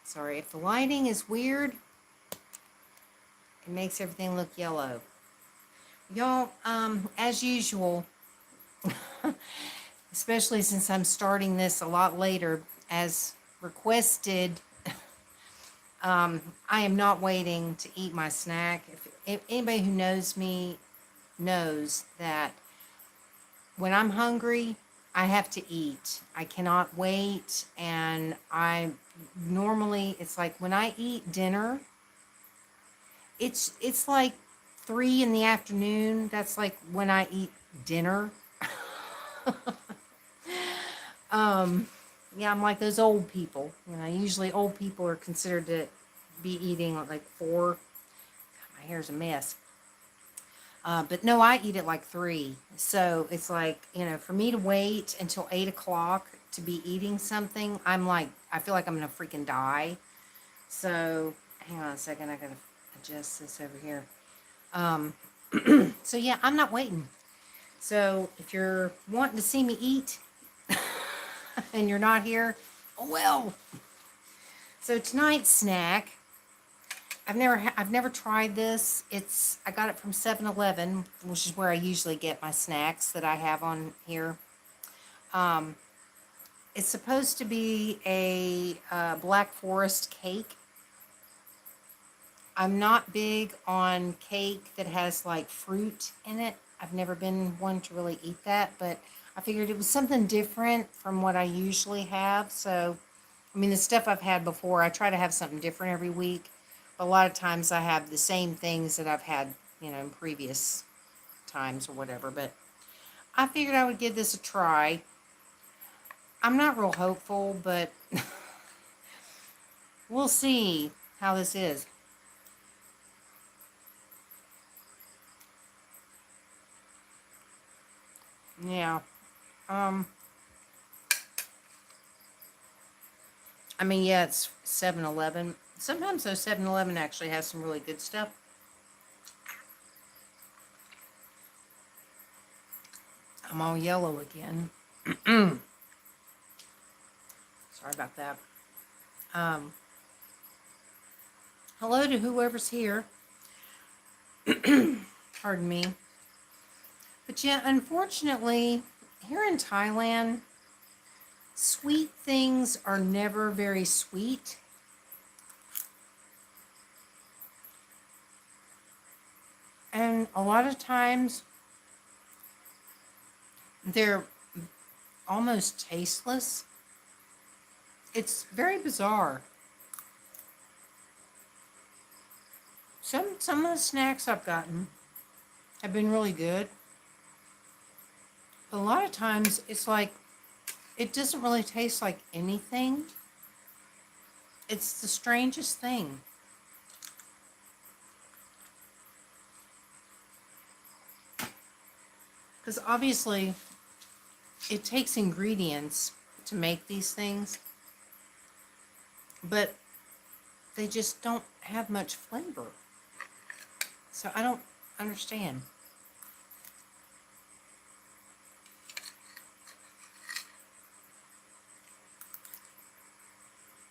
Sorry, if the lighting is weird, it makes everything look yellow. Y'all, as usual, especially since I'm starting this a lot later, as requested, I am not waiting to eat my snack. If anybody who knows me knows that when I'm hungry, I have to eat. I cannot wait. And I normally, it's like when I eat dinner, it's like 3 in the afternoon. That's like when I eat dinner. um, yeah, I'm like those old people. Usually old people are considered to be eating at like 4. God, my hair's a mess. But no, I eat at like 3. So it's like, for me to wait until 8 o'clock to be eating something, I'm like, I feel like I'm going to freaking die. So hang on a second. I got to adjust this over here. Um, so yeah, I'm not waiting. So if you're wanting to see me eat and you're not here, oh well. So tonight's snack, I've never tried this. I got it from 7-Eleven, which is where I usually get my snacks that I have on here. Um, it's supposed to be a Black Forest cake. I'm not big on cake that has like fruit in it. I've never been one to really eat that, but I figured it was something different from what I usually have. So, I mean, the stuff I've had before, I try to have something different every week. But a lot of times I have the same things that I've had, in previous times or whatever. But I figured I would give this a try. I'm not real hopeful, but we'll see how this is. Yeah. Um, I mean, yeah, it's 7-Eleven. Sometimes those 7-Eleven actually has some really good stuff. I'm all yellow again. Sorry about that. Um, hello to whoever's here. Pardon me. But yeah, unfortunately, here in Thailand, sweet things are never very sweet. And a lot of times, they're almost tasteless. It's very bizarre. Some of the snacks I've gotten have been really good. But a lot of times, it's like, it doesn't really taste like anything. It's the strangest thing. Because obviously, it takes ingredients to make these things, but they just don't have much flavor. So I don't understand.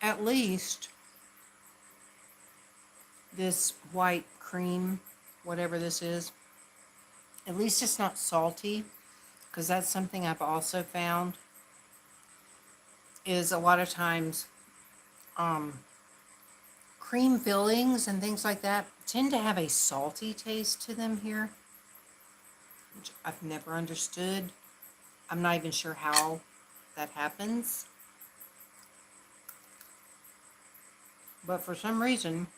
At least this white cream, whatever this is, at least it's not salty, because that's something I've also found is a lot of times cream fillings and things like that tend to have a salty taste to them here, which I've never understood. I'm not even sure how that happens. But for some reason,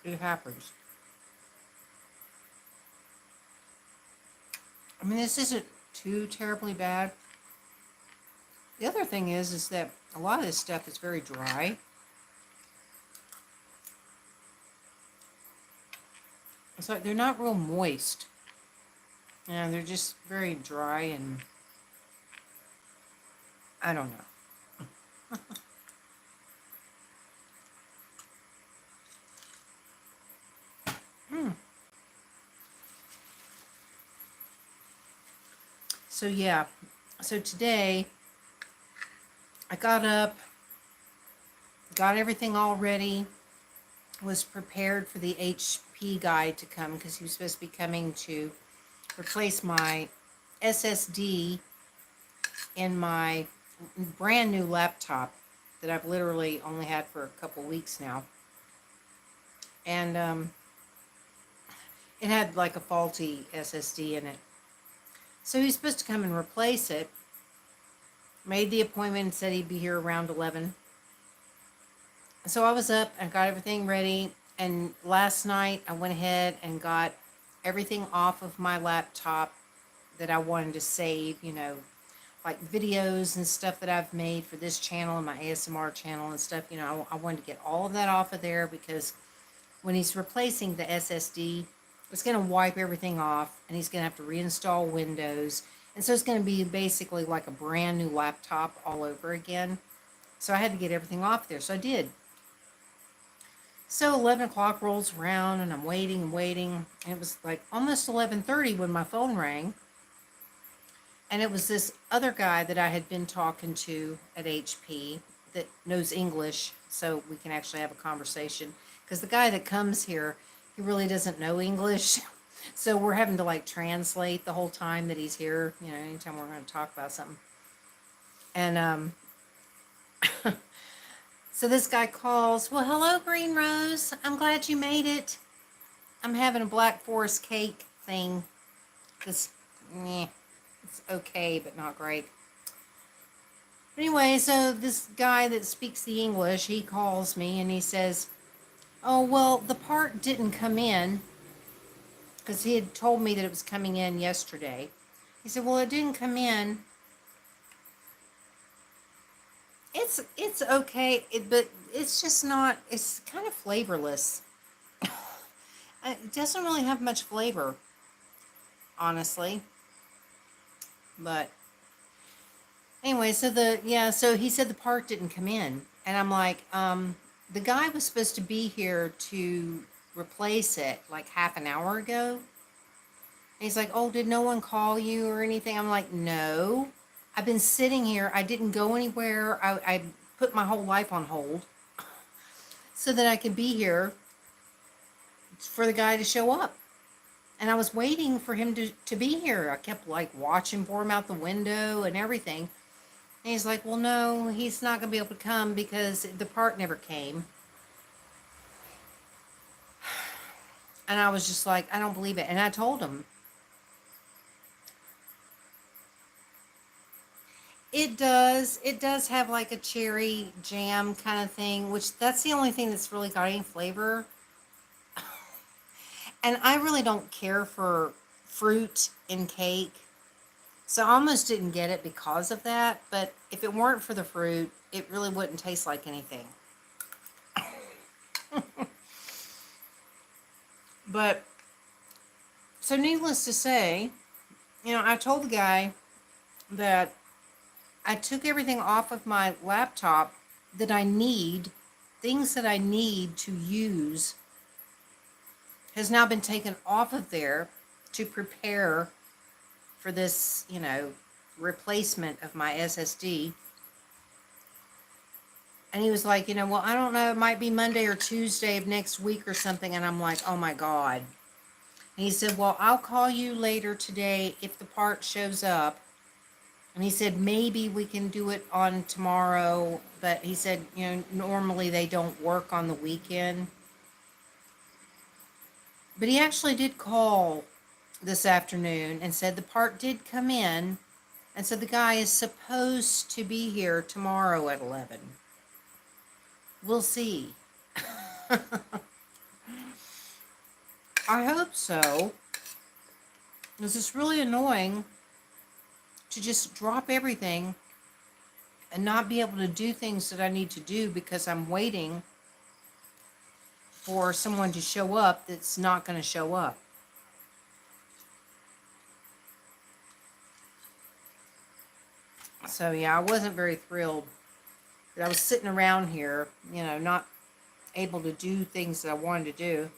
it happens. I mean, this isn't too terribly bad. The other thing is that a lot of this stuff is very dry. It's like they're not real moist. And they're just very dry and I don't know. So yeah, so today I got up got everything all ready, was prepared for the HP guy to come because he was supposed to be coming to replace my SSD in my brand new laptop that I've literally only had for a couple weeks now. And it had like a faulty SSD in it. So he's supposed to come and replace it. Made the appointment and said he'd be here around 11. So I was up and got everything ready. And last night I went ahead and got everything off of my laptop that I wanted to save, you know, like videos and stuff that I've made for this channel and my ASMR channel and stuff. You know, I wanted to get all of that off of there because when he's replacing the SSD, it's going to wipe everything off and he's going to have to reinstall Windows. And so it's going to be basically like a brand new laptop all over again. So I had to get everything off there. So I did. So 11 o'clock rolls around and I'm waiting and waiting. And it was like almost 11:30 when my phone rang. And it was this other guy that I had been talking to at HP that knows English, so we can actually have a conversation. Because the guy that comes here, he really doesn't know English. So we're having to like translate the whole time that he's here, you know, anytime we're going to talk about something. And so this guy calls, well, hello, Green Rose. I'm glad you made it. I'm having a Black Forest cake thing. It's okay, but not great. But anyway, so this guy that speaks the English, he calls me and he says, oh, well, the part didn't come in because he had told me that it was coming in yesterday. He said, well, it didn't come in. It's okay, but it's just not, it's kind of flavorless. It doesn't really have much flavor, honestly. But anyway, so he said the part didn't come in. And I'm like, the guy was supposed to be here to replace it like half an hour ago. And he's like, oh, did no one call you or anything? I'm like, no. I've been sitting here. I didn't go anywhere. I put my whole life on hold so that I could be here for the guy to show up. And I was waiting for him to be here. I kept like watching for him out the window and everything. And he's like, well, no, he's not going to be able to come because the part never came. And I was just like, I don't believe it. And I told him. It does have like a cherry jam kind of thing, which that's the only thing that's really got any flavor. And I really don't care for fruit in cake. So I almost didn't get it because of that. But if it weren't for the fruit, it really wouldn't taste like anything. But, so needless to say, you know, I told the guy that I took everything off of my laptop that I need, things that I need to use, has now been taken off of there to prepare for this, you know, replacement of my SSD. And he was like, you know, well, I don't know, it might be Monday or Tuesday of next week or something. And I'm like, oh my God. And he said, well, I'll call you later today if the part shows up. And he said, maybe we can do it on tomorrow. But he said, you know, normally they don't work on the weekend. But he actually did call this afternoon and said the part did come in. And so the guy is supposed to be here tomorrow at 11. We'll see. I hope so. Because it's really annoying to just drop everything and not be able to do things that I need to do because I'm waiting for someone to show up that's not going to show up. So yeah, I wasn't very thrilled that I was sitting around here, you know, not able to do things that I wanted to do.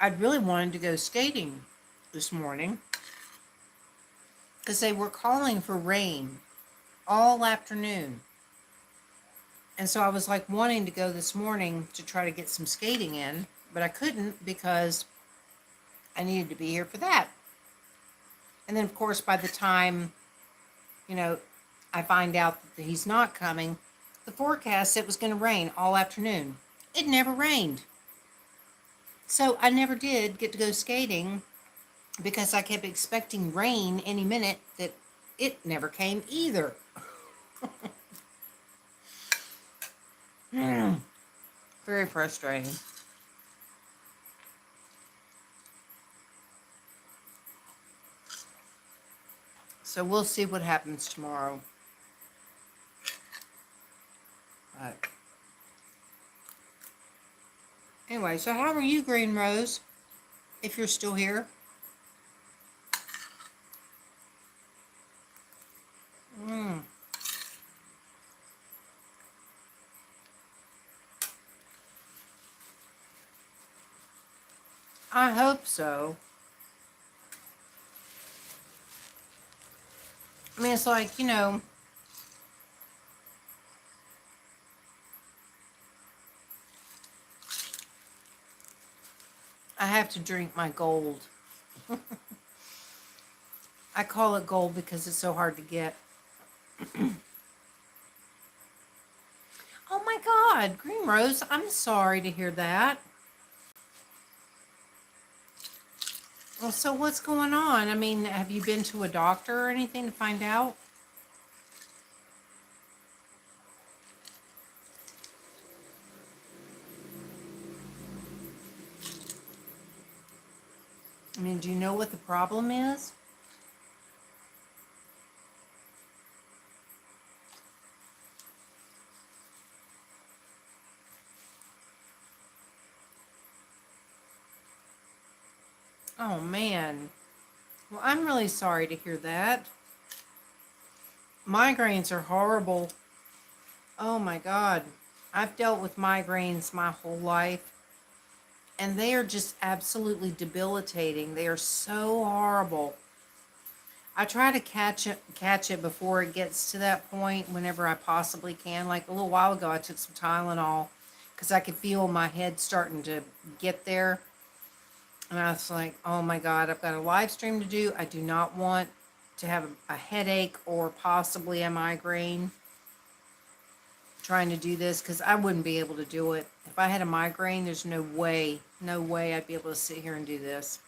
I'd really wanted to go skating this morning because they were calling for rain all afternoon. And so I was like wanting to go this morning to try to get some skating in, but I couldn't because I needed to be here for that. And then, of course, by the time, you know, I find out that he's not coming, the forecast said it was going to rain all afternoon. It never rained. So I never did get to go skating because I kept expecting rain any minute that it never came either. Very frustrating. So we'll see what happens tomorrow. But anyway, so how are you, Green Rose? If you're still here. I hope so. I mean, it's like, I have to drink my gold. I call it gold because it's so hard to get. Oh my God, Green Rose, I'm sorry to hear that. Well, so what's going on? I mean, have you been to a doctor or anything to find out? I mean, do you know what the problem is? Oh man. Well, I'm really sorry to hear that. Migraines are horrible. Oh my God. I've dealt with migraines my whole life, and they are just absolutely debilitating. They are so horrible. I try to catch it before it gets to that point whenever I possibly can. Like a little while ago, I took some Tylenol because I could feel my head starting to get there. And I was like, oh my God, I've got a live stream to do. I do not want to have a headache or possibly a migraine trying to do this because I wouldn't be able to do it. If I had a migraine, there's no way I'd be able to sit here and do this.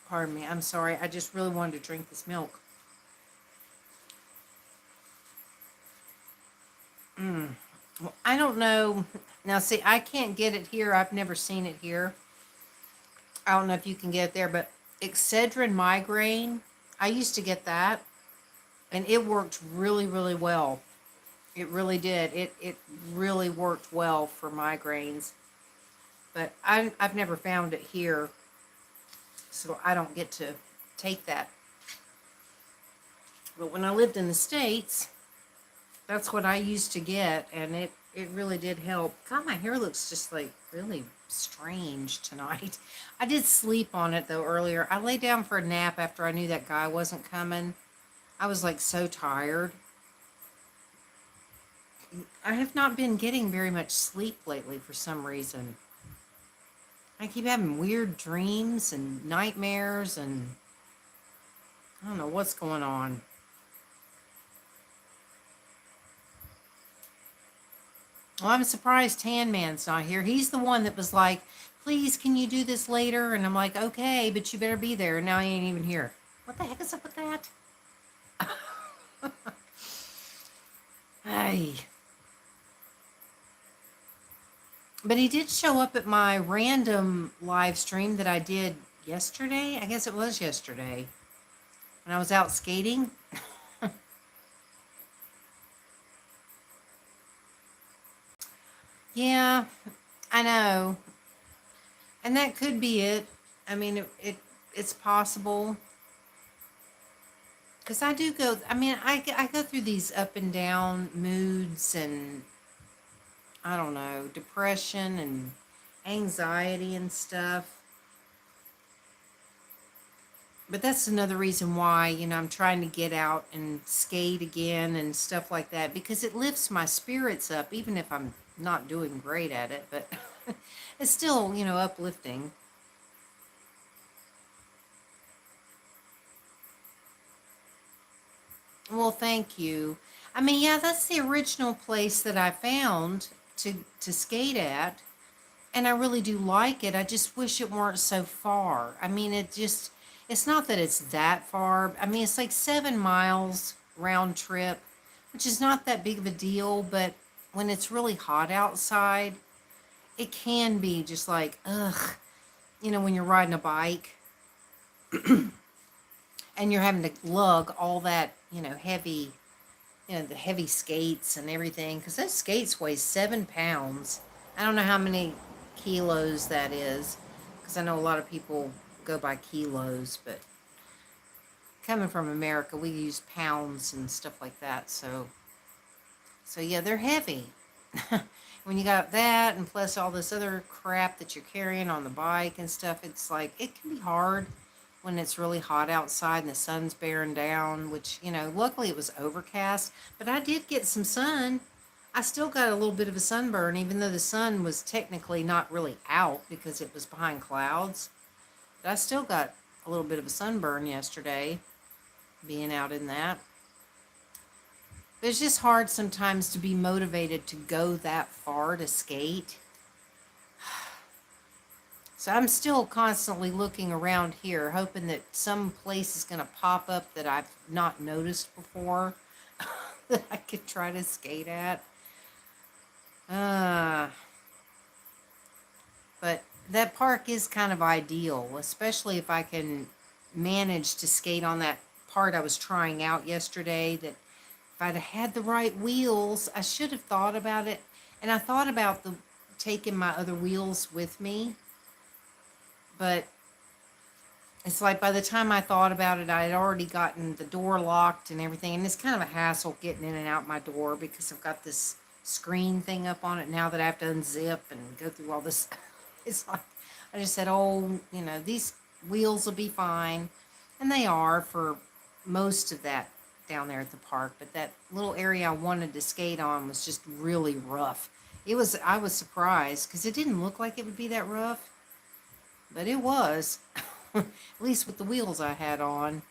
Pardon me. I'm sorry. I just really wanted to drink this milk. Well, I don't know. Now, see, I can't get it here. I've never seen it here. I don't know if you can get it there, but Excedrin migraine, I used to get that, and it worked really, really well. It really did. It really worked well for migraines. But I've never found it here, so I don't get to take that. But when I lived in the States, that's what I used to get, and it really did help. God, my hair looks just like really strange tonight. I did sleep on it though earlier. I lay down for a nap after I knew that guy wasn't coming. I was like so tired. I have not been getting very much sleep lately for some reason. I keep having weird dreams and nightmares, and I don't know what's going on. Well, I'm surprised Tan Man's not here. He's the one that was like, please, can you do this later? And I'm like, okay, but you better be there. And now he ain't even here. What the heck is up with that? Hey. But he did show up at my random live stream that I did yesterday. I guess it was yesterday when I was out skating. Yeah, I know. And that could be it. I mean, it's possible. Because I do go, I mean, I go through these up and down moods and, I don't know, depression and anxiety and stuff. But that's another reason why, I'm trying to get out and skate again and stuff like that, because it lifts my spirits up, even if I'm not doing great at it. But it's still, uplifting. Well, thank you. I mean, yeah, that's the original place that I found to skate at, and I really do like it. I just wish it weren't so far. I mean, it's not that it's that far. I mean, it's like 7 miles round trip, which is not that big of a deal, but when it's really hot outside, it can be just like, ugh, when you're riding a bike and you're having to lug all that, heavy, the heavy skates and everything, because those skates weigh 7 pounds. I don't know how many kilos that is, because I know a lot of people go by kilos, but coming from America, we use pounds and stuff like that. So yeah, they're heavy. When you got that, and plus all this other crap that you're carrying on the bike and stuff, it's like it can be hard when it's really hot outside and the sun's bearing down, which, luckily it was overcast, but I did get some sun. I still got a little bit of a sunburn, even though the sun was technically not really out because it was behind clouds. But I still got a little bit of a sunburn yesterday being out in that. But it's just hard sometimes to be motivated to go that far to skate. So I'm still constantly looking around here, hoping that some place is going to pop up that I've not noticed before that I could try to skate at. But that park is kind of ideal, especially if I can manage to skate on that part I was trying out yesterday. That if I'd had the right wheels, I should have thought about it. And I thought about taking my other wheels with me, but it's like by the time I thought about it, I had already gotten the door locked and everything. And it's kind of a hassle getting in and out my door because I've got this screen thing up on it now that I have to unzip and go through all this. It's like, I just said, oh, these wheels will be fine. And they are for most of that down there at the park. But that little area I wanted to skate on was just really rough. I was surprised because it didn't look like it would be that rough, but it was. At least with the wheels I had on.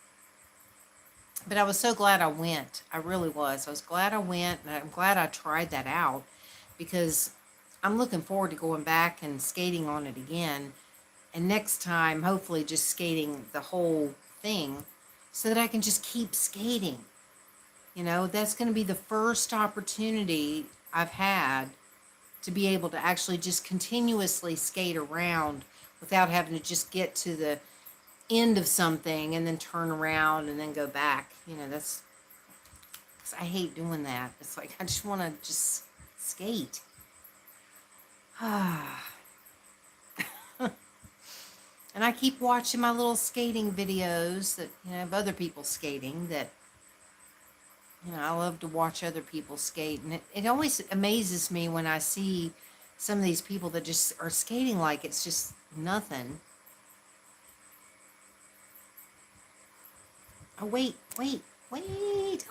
But I was so glad I went. I really was. I was glad I went, and I'm glad I tried that out because I'm looking forward to going back and skating on it again. And next time, hopefully, just skating the whole thing so that I can just keep skating. That's going to be the first opportunity I've had to be able to actually just continuously skate around without having to just get to the end of something and then turn around and then go back. That's because I hate doing that. It's like I just want to just skate. And I keep watching my little skating videos that, of other people skating that, I love to watch other people skate. And it always amazes me when I see some of these people that just are skating like it's just nothing. Oh, wait.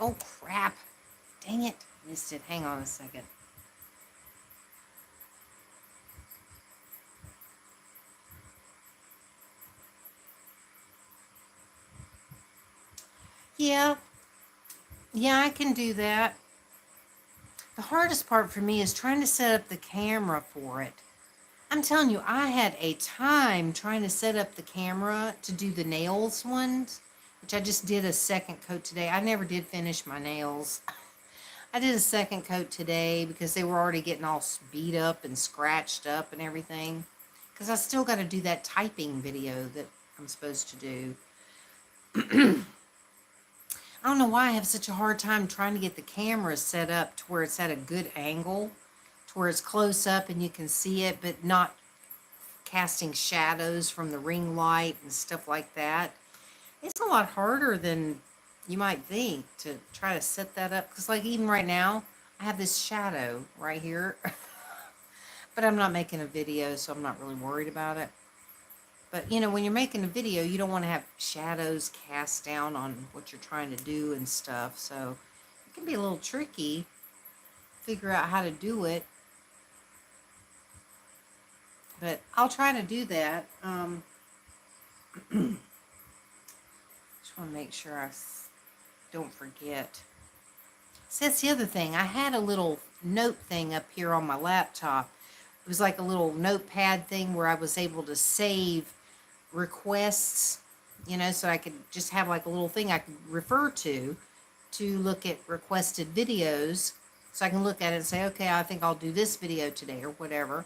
Oh, crap. Dang it. Missed it. Hang on a second. Yeah. Yeah, I can do that. The hardest part for me is trying to set up the camera for it. I'm telling you, I had a time trying to set up the camera to do the nails ones, which I just did a second coat today. I never did finish my nails. I did a second coat today because they were already getting all beat up and scratched up and everything. Because I still got to do that typing video that I'm supposed to do. I don't know why I have such a hard time trying to get the camera set up to where it's at a good angle, to where it's close up and you can see it, but not casting shadows from the ring light and stuff like that. It's a lot harder than you might think to try to set that up. Because, like, even right now, I have this shadow right here. But I'm not making a video, so I'm not really worried about it. But, when you're making a video, you don't want to have shadows cast down on what you're trying to do and stuff. So it can be a little tricky to figure out how to do it. But I'll try to do that. Just want to make sure I don't forget. So that's the other thing. I had a little note thing up here on my laptop. It was like a little notepad thing where I was able to save requests, so I could just have like a little thing I could refer to look at requested videos. So I can look at it and say, okay, I think I'll do this video today or whatever.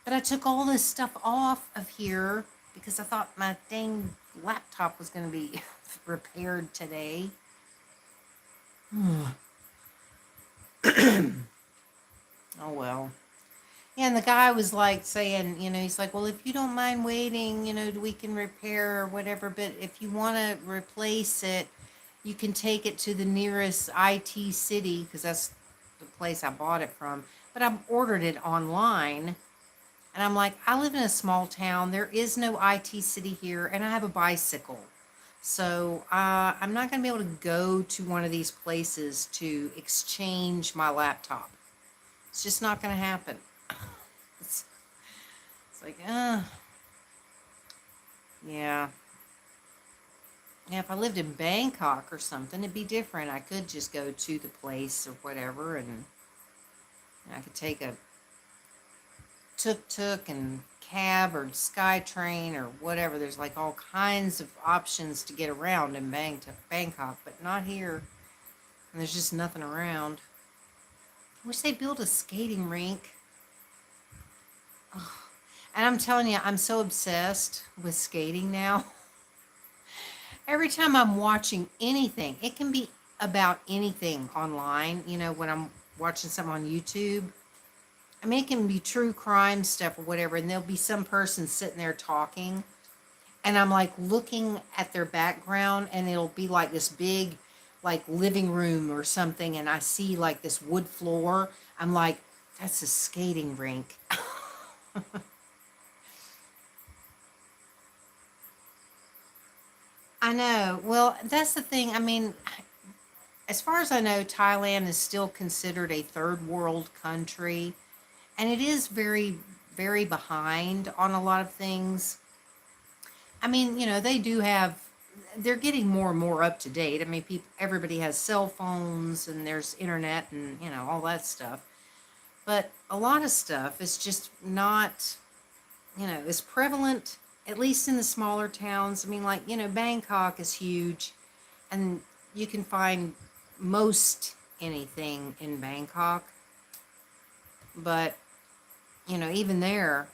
But I took all this stuff off of here because I thought my dang laptop was going to be repaired today. Oh well. Yeah, and the guy was like saying, he's like, well, if you don't mind waiting, we can repair or whatever. But if you want to replace it, you can take it to the nearest IT city, because that's the place I bought it from. But I ordered it online. And I'm like, I live in a small town. There is no IT city here. And I have a bicycle. So I'm not going to be able to go to one of these places to exchange my laptop. It's just not going to happen. It's like, yeah. Yeah, if I lived in Bangkok or something, it'd be different. I could just go to the place or whatever, and I could take a tuk-tuk and cab or SkyTrain or whatever. There's like all kinds of options to get around in Bangkok, but not here. And there's just nothing around. I wish they built a skating rink. Oh. And I'm telling you, I'm so obsessed with skating now. Every time I'm watching anything, it can be about anything online, when I'm watching something on YouTube. I mean, it can be true crime stuff or whatever, and there'll be some person sitting there talking, and I'm like looking at their background, and it'll be like this big, like living room or something, and I see like this wood floor. I'm like, that's a skating rink. I know. Well, that's the thing. I mean, as far as I know, Thailand is still considered a third world country, and it is very, very behind on a lot of things. I mean, they do have, they're getting more and more up to date. I mean, everybody has cell phones and there's internet and, all that stuff. But a lot of stuff is just not, as prevalent, at least in the smaller towns. I mean, like, Bangkok is huge, and you can find most anything in Bangkok. But, even there,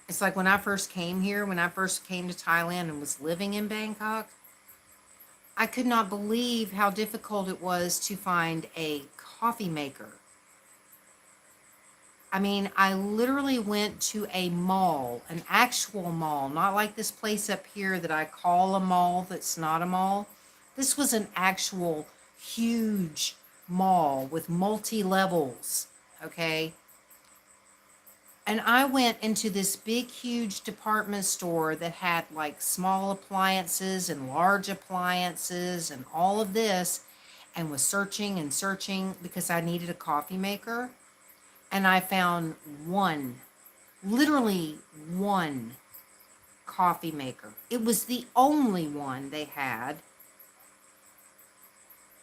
it's like when I first came here, when I first came to Thailand and was living in Bangkok, I could not believe how difficult it was to find a coffee maker. I mean, I literally went to a mall, an actual mall, not like this place up here that I call a mall that's not a mall. This was an actual huge mall with multi-levels, okay? And I went into this big, huge department store that had like small appliances and large appliances and all of this, and was searching and searching because I needed a coffee maker. And I found one, literally one coffee maker. It was the only one they had.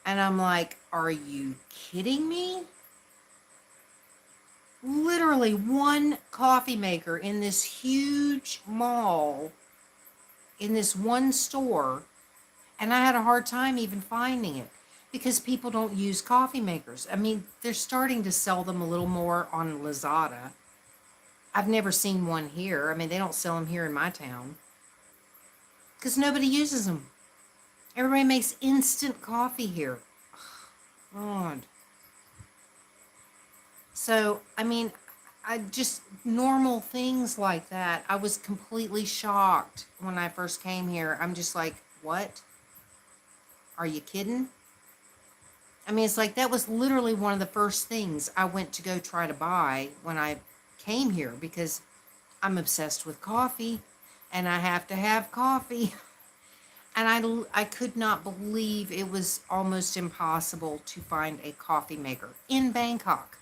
And I'm like, are you kidding me? Literally one coffee maker in this huge mall, in this one store. And I had a hard time even finding it, because people don't use coffee makers. I mean, they're starting to sell them a little more on Lazada. I've never seen one here. I mean, they don't sell them here in my town because nobody uses them. Everybody makes instant coffee here. God. So, I mean, I just, normal things like that. I was completely shocked when I first came here. I'm just like, what? Are you kidding? I mean, it's like that was literally one of the first things I went to go try to buy when I came here, because I'm obsessed with coffee. and I have to have coffee. And I could not believe it was almost impossible to find a coffee maker in Bangkok.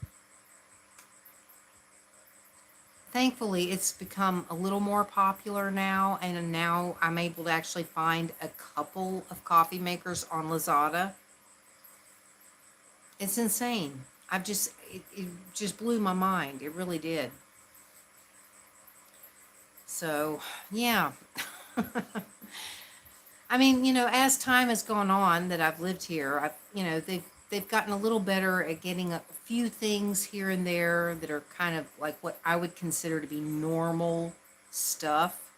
Thankfully, it's become a little more popular now, and now I'm able to actually find a couple of coffee makers on Lazada. It's insane. It just blew my mind. It really did. So, yeah. I mean, as time has gone on that I've lived here, they've gotten a little better at getting a few things here and there that are kind of like what I would consider to be normal stuff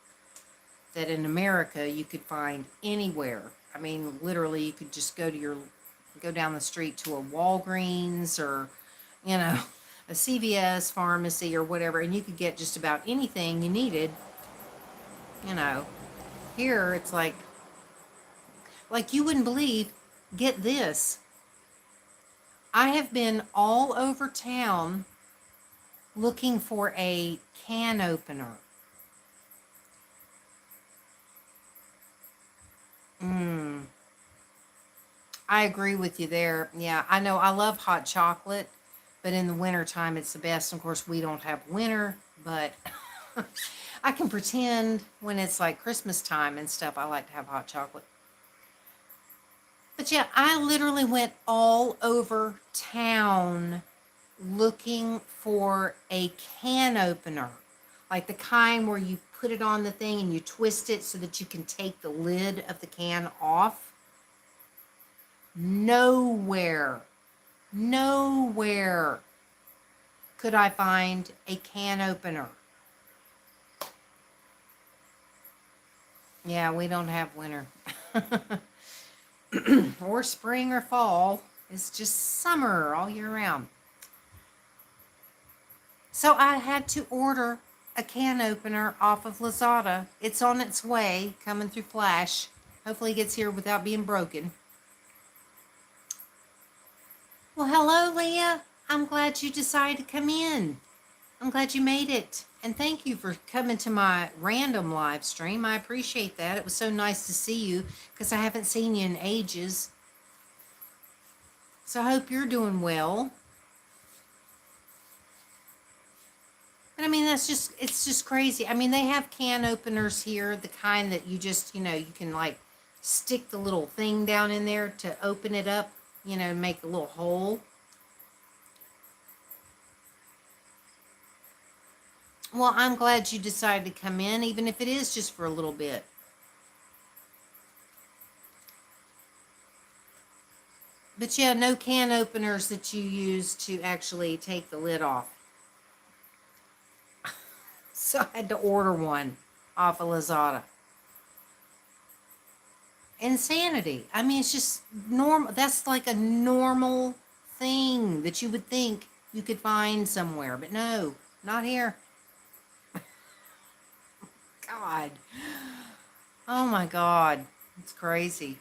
that in America you could find anywhere. I mean, literally, you could just go down the street to a Walgreens or, you know, a CVS pharmacy or whatever, and you could get just about anything you needed. You know, here it's like you wouldn't believe. Get this. I have been all over town looking for a can opener. Mm, I agree with you there. Yeah, I know I love hot chocolate, but in the wintertime it's the best. Of course, we don't have winter, but I can pretend when it's like Christmas time and stuff, I like to have hot chocolate. But yeah, I literally went all over town looking for a can opener, like the kind where you put it on the thing and you twist it so that you can take the lid of the can off. Nowhere, nowhere could I find a can opener. Yeah, we don't have winter. Or spring or fall. It's just summer all year round. So I had to order a can opener off of Lazada. It's on its way, coming through Flash. Hopefully it gets here without being broken. Well, hello, Leah. I'm glad you decided to come in. I'm glad you made it. And thank you for coming to my random live stream. I appreciate that. It was so nice to see you because I haven't seen you in ages. So I hope you're doing well. But I mean, it's just crazy. I mean, they have can openers here, the kind that you just, you can like stick the little thing down in there to open it up, make a little hole. Well, I'm glad you decided to come in, even if it is just for a little bit. But yeah, no can openers that you use to actually take the lid off. So I had to order one off of Lazada. Insanity. I mean, it's just normal. That's like a normal thing that you would think you could find somewhere. But no, not here. God. Oh my God. It's crazy.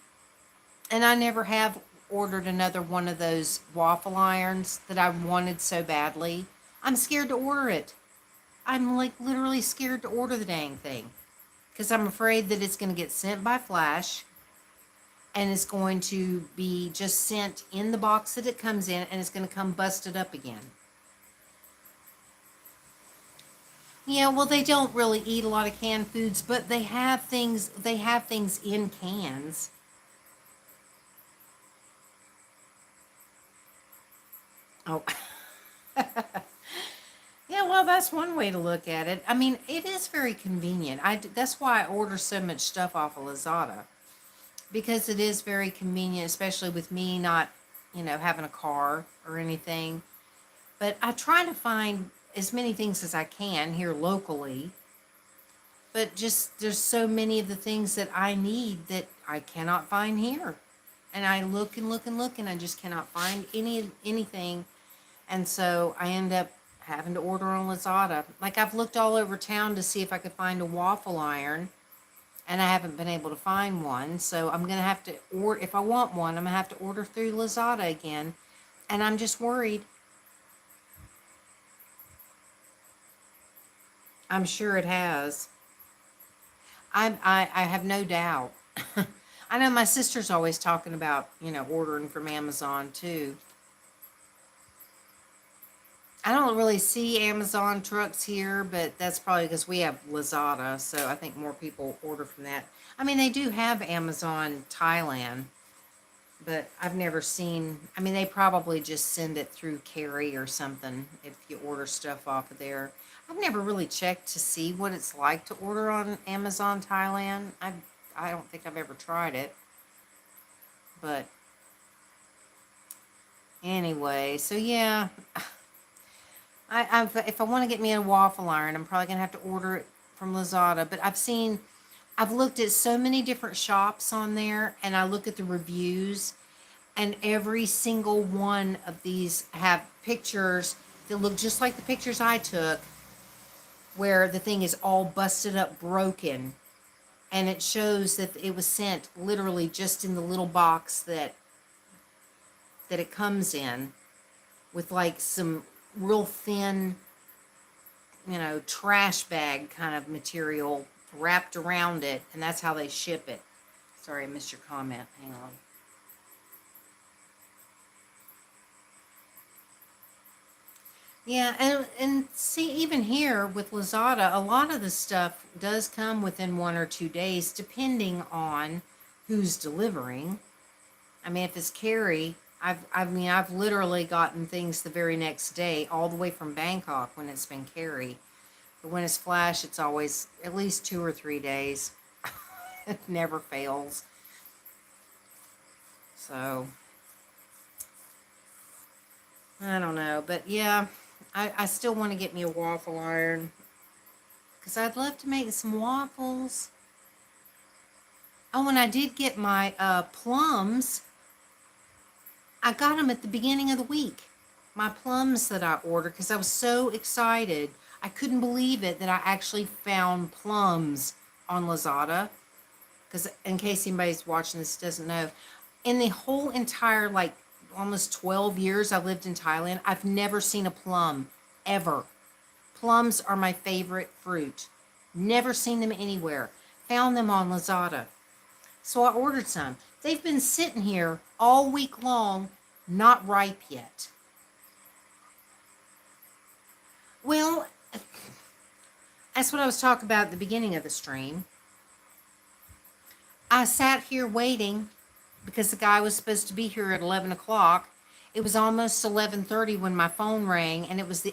And I never have ordered another one of those waffle irons that I wanted so badly. I'm scared to order it. I'm like literally scared to order the dang thing because I'm afraid that it's going to get sent by Flash and it's going to be just sent in the box that it comes in and it's going to come busted up again. Yeah, well, they don't really eat a lot of canned foods, but they have things in cans. Oh. Yeah, well, that's one way to look at it. I mean, it is very convenient. That's why I order so much stuff off of Lazada because it is very convenient, especially with me not, having a car or anything. But I try to find as many things as I can here locally. But just there's so many of the things that I need that I cannot find here. And I look and look and look and I just cannot find anything. And so I end up having to order on Lazada. Like I've looked all over town to see if I could find a waffle iron and I haven't been able to find one. So I'm going to have to order, if I want one, I'm going to have to order through Lazada again. And I'm just worried. I'm sure it has. I have no doubt. I know my sister's always talking about, ordering from Amazon too. I don't really see Amazon trucks here, but that's probably because we have Lazada, so I think more people order from that. I mean, they do have Amazon Thailand, but I've never seen. I mean, they probably just send it through Carry or something if you order stuff off of there. I've never really checked to see what it's like to order on Amazon Thailand. I don't think I've ever tried it, but anyway, so yeah, if I want to get me a waffle iron, I'm probably gonna have to order it from Lazada. But I've looked at so many different shops on there, and I look at the reviews, and every single one of these have pictures that look just like the pictures I took, where the thing is all busted up, broken, and it shows that it was sent literally just in the little box that it comes in, with like some real thin, trash bag kind of material wrapped around it, and that's how they ship it. Sorry, I missed your comment. Hang on. Yeah, and see, even here with Lazada, a lot of the stuff does come within 1 or 2 days, depending on who's delivering. I mean, if it's Carrie, I've literally gotten things the very next day, all the way from Bangkok when it's been Carrie. But when it's Flash, it's always at least 2 or 3 days. It never fails. So I don't know, but yeah, I still want to get me a waffle iron because I'd love to make some waffles. Oh, and I did get my plums. I got them at the beginning of the week. My plums that I ordered because I was so excited. I couldn't believe it that I actually found plums on Lazada. Because in case anybody's watching this doesn't know, in the whole entire like almost 12 years I lived in Thailand, I've never seen a plum ever. Plums are my favorite fruit. Never seen them anywhere. Found them on Lazada. So I ordered some. They've been sitting here all week long, not ripe yet. Well, that's what I was talking about at the beginning of the stream. I sat here waiting because the guy was supposed to be here at 11 o'clock. It was almost 11:30 when my phone rang, and it was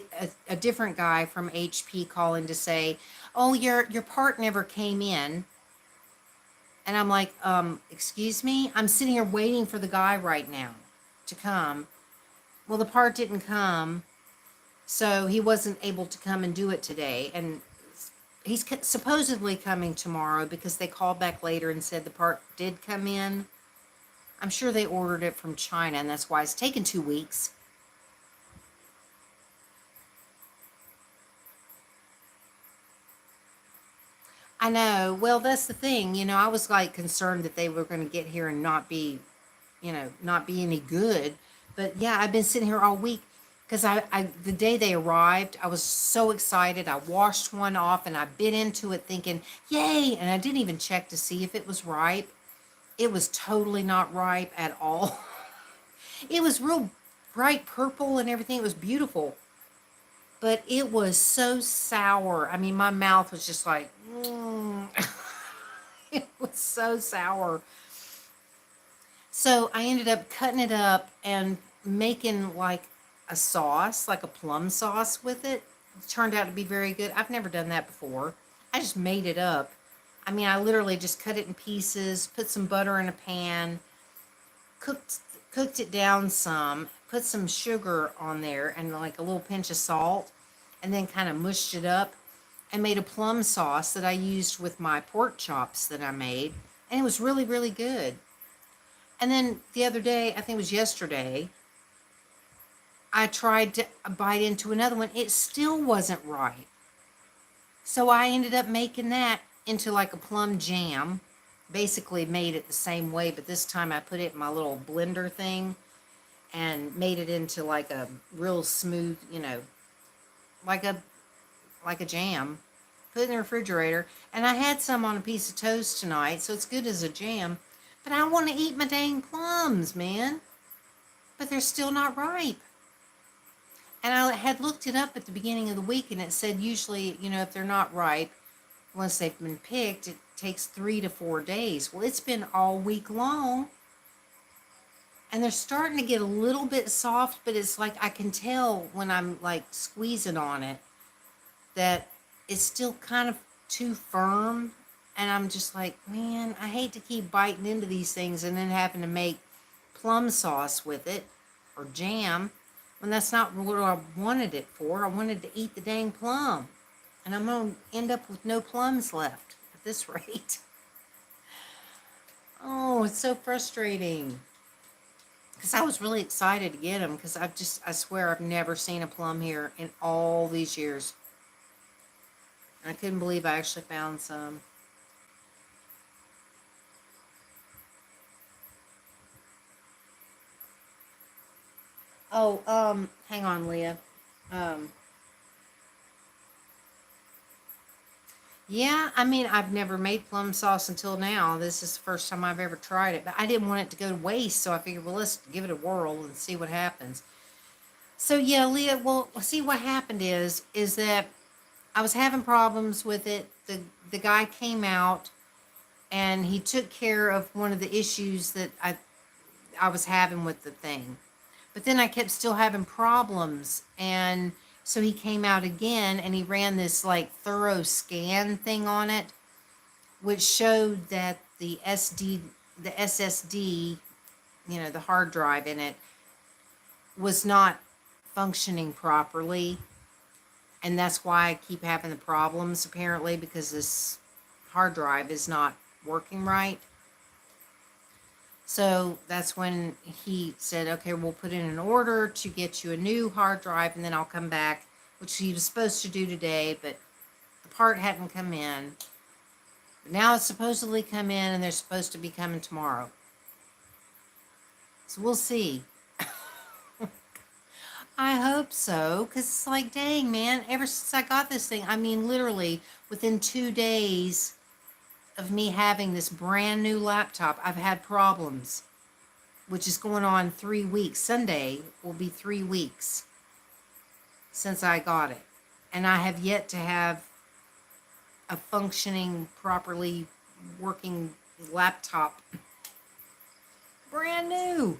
a different guy from HP calling to say, "Oh, your part never came in." And I'm like, excuse me? I'm sitting here waiting for the guy right now to come. Well, the part didn't come, so he wasn't able to come and do it today. And he's supposedly coming tomorrow because they called back later and said the part did come in. I'm sure they ordered it from China, and that's why it's taken 2 weeks. I know. Well, that's the thing. I was like concerned that they were going to get here and not be, not be any good. But yeah, I've been sitting here all week because the day they arrived, I was so excited. I washed one off and I bit into it thinking, yay. And I didn't even check to see if it was ripe. It was totally not ripe at all. It was real bright purple and everything. It was beautiful. But it was so sour. I mean, my mouth was just like, it was so sour. So I ended up cutting it up and making like a sauce, like a plum sauce with it. It turned out to be very good. I've never done that before. I just made it up. I mean, I literally just cut it in pieces, put some butter in a pan, cooked cooked it down some, put some sugar on there and like a little pinch of salt, and then kind of mushed it up and made a plum sauce that I used with my pork chops that I made. And it was really, really good. And then the other day, I think it was yesterday, I tried to bite into another one. It still wasn't right. So I ended up making that into like a plum jam. Basically made it the same way, but this time I put it in my little blender thing and made it into like a real smooth, like a jam. put it in the refrigerator. And I had some on a piece of toast tonight, so it's good as a jam. But I want to eat my dang plums, man. But they're still not ripe. And I had looked it up at the beginning of the week, and it said usually, if they're not ripe, once they've been picked, it takes 3 to 4 days. Well, it's been all week long. And they're starting to get a little bit soft, but it's like I can tell when I'm like squeezing on it that it's still kind of too firm. And I'm just like, man, I hate to keep biting into these things and then having to make plum sauce with it or jam when that's not what I wanted it for. I wanted to eat the dang plum. And I'm going to end up with no plums left at this rate. Oh, it's so frustrating. Because I was really excited to get them because I swear I've never seen a plum here in all these years. And I couldn't believe I actually found some. Oh, hang on, Leah. Yeah, I mean, I've never made plum sauce until now. This is the first time I've ever tried it, but I didn't want it to go to waste, so I figured, well, let's give it a whirl and see what happens. So yeah, Leah, well, see what happened is that I was having problems with it. The guy came out and he took care of one of the issues that I was having with the thing. But then I kept still having problems. And so he came out again and he ran this like thorough scan thing on it, which showed that the SSD, the hard drive in it, was not functioning properly. And that's why I keep having the problems, apparently, because this hard drive is not working right. So that's when he said, okay, we'll put in an order to get you a new hard drive, and then I'll come back, which he was supposed to do today, but the part hadn't come in. But now it's supposedly come in, and they're supposed to be coming tomorrow. So we'll see. I hope so, because it's like, dang, man, ever since I got this thing, I mean, literally, within 2 days of me having this brand new laptop, I've had problems, which is going on 3 weeks. Sunday will be 3 weeks since I got it. And I have yet to have a functioning, properly working laptop. Brand new.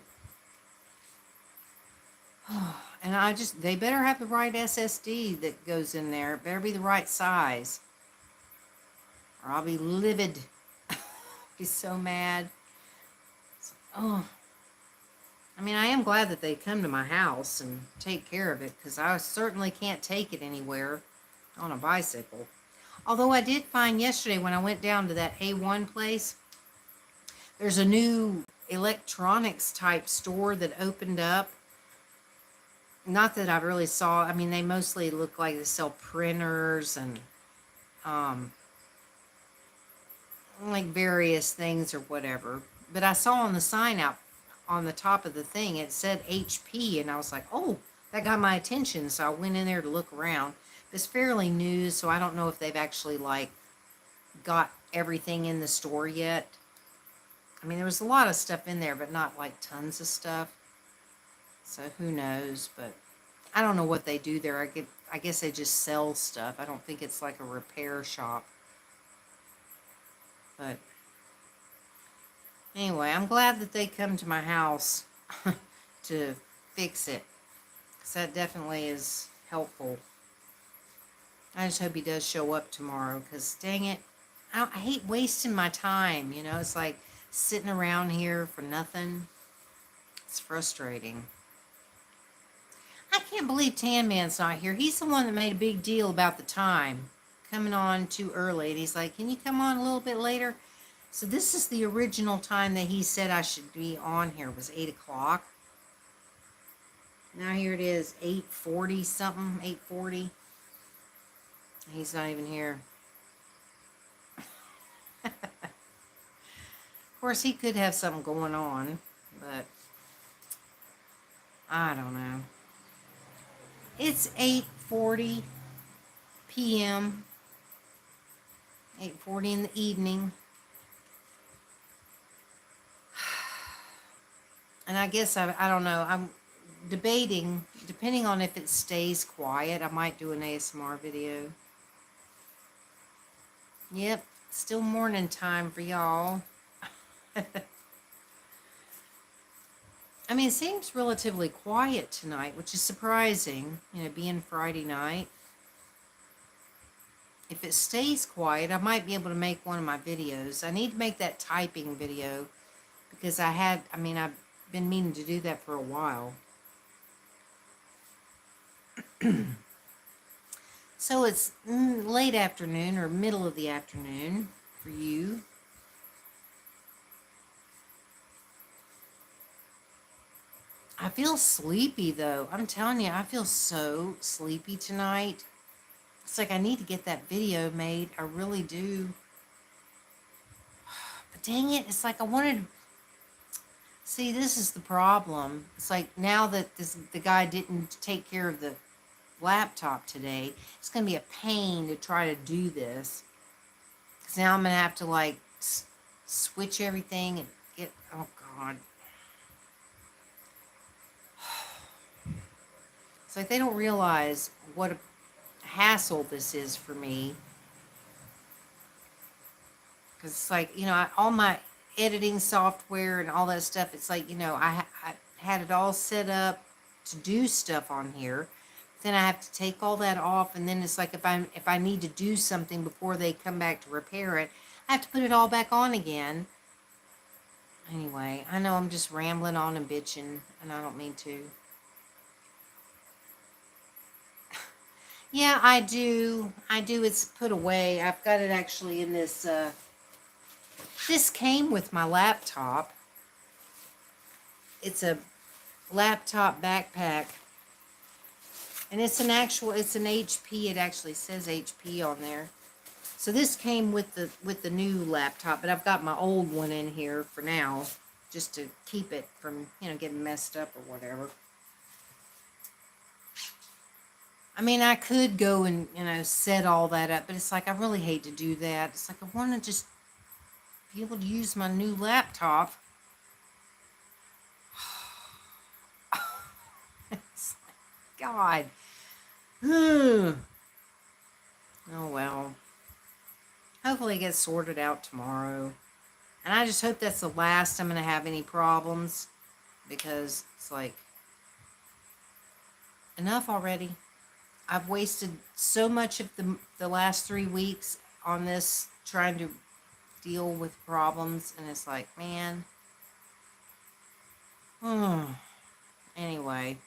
And they better have the right SSD that goes in there. It better be the right size. Or I'll be livid. Be so mad. Oh. I mean, I am glad that they come to my house and take care of it, because I certainly can't take it anywhere on a bicycle. Although I did find yesterday when I went down to that A1 place, there's a new electronics type store that opened up. Not that I really saw. I mean, they mostly look like they sell printers and like various things or whatever. But I saw on the sign out on the top of the thing, it said HP, and I was like, oh, that got my attention. So I went in there to look around. It's fairly new, so I don't know if they've actually like got everything in the store yet. I mean, there was a lot of stuff in there, but not like tons of stuff. So who knows, but I don't know what they do there. I guess they just sell stuff. I don't think it's like a repair shop. But anyway, I'm glad that they come to my house to fix it, because that definitely is helpful. I just hope he does show up tomorrow, because dang it, I hate wasting my time, It's like sitting around here for nothing. It's frustrating. I can't believe Tan Man's not here. He's the one that made a big deal about the time, coming on too early. And he's like, can you come on a little bit later? So this is the original time that he said I should be on here, was 8 o'clock. Now here it is, 8:40 something, 8:40. He's not even here. Of course, he could have something going on, but I don't know. It's 8:40 p.m. 8:40 in the evening. And I guess I don't know. I'm debating, depending on if it stays quiet, I might do an ASMR video. Yep, still morning time for y'all. I mean, it seems relatively quiet tonight, which is surprising, being Friday night. If it stays quiet, I might be able to make one of my videos. I need to make that typing video because I've been meaning to do that for a while. So it's late afternoon or middle of the afternoon for you. I feel sleepy though. I'm telling you, I feel so sleepy tonight. It's like I need to get that video made. I really do. But dang it, it's like I wanted. See, this is the problem. It's like now that the guy didn't take care of the laptop today, it's going to be a pain to try to do this. Because now I'm going to have to like switch everything and get, oh God. It's like they don't realize what a hassle this is for me. Because it's like, all my editing software and all that stuff, it's like, I had it all set up to do stuff on here. Then I have to take all that off, and then it's like if I need to do something before they come back to repair it, I have to put it all back on again. Anyway, I know I'm just rambling on and bitching, and I don't mean to. Yeah, I do. It's put away. I've got it actually in this. This came with my laptop. It's a laptop backpack. And it's an HP. It actually says HP on there. So this came with the new laptop, but I've got my old one in here for now, just to keep it from, getting messed up or whatever. I mean, I could go and, set all that up, but it's like, I really hate to do that. It's like, I want to just be able to use my new laptop. It's like, God. Oh, well. Hopefully it gets sorted out tomorrow. And I just hope that's the last I'm going to have any problems. Because it's like, enough already. I've wasted so much of the last 3 weeks on this, trying to deal with problems. And it's like, man. Anyway.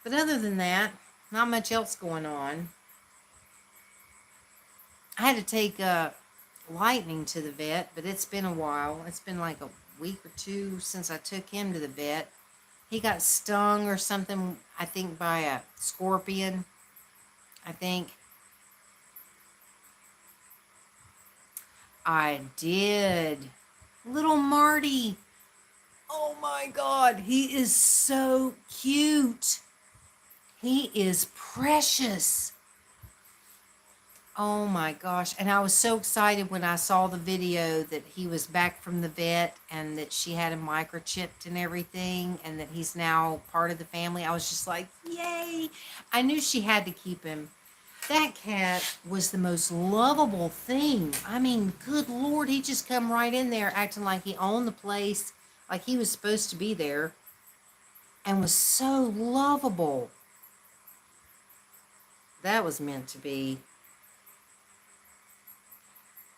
But other than that, not much else going on. I had to take Lightning to the vet, but it's been a while. It's been like a week or two since I took him to the vet. He got stung or something, I think, by a scorpion. I think. I did. Little Marty. Oh my God. He is so cute. He is precious. Oh my gosh. And I was so excited when I saw the video that he was back from the vet and that she had him microchipped and everything and that he's now part of the family. I was just like, yay. I knew she had to keep him. That cat was the most lovable thing. I mean, good Lord, he just come right in there acting like he owned the place, like he was supposed to be there, and was so lovable. That was meant to be.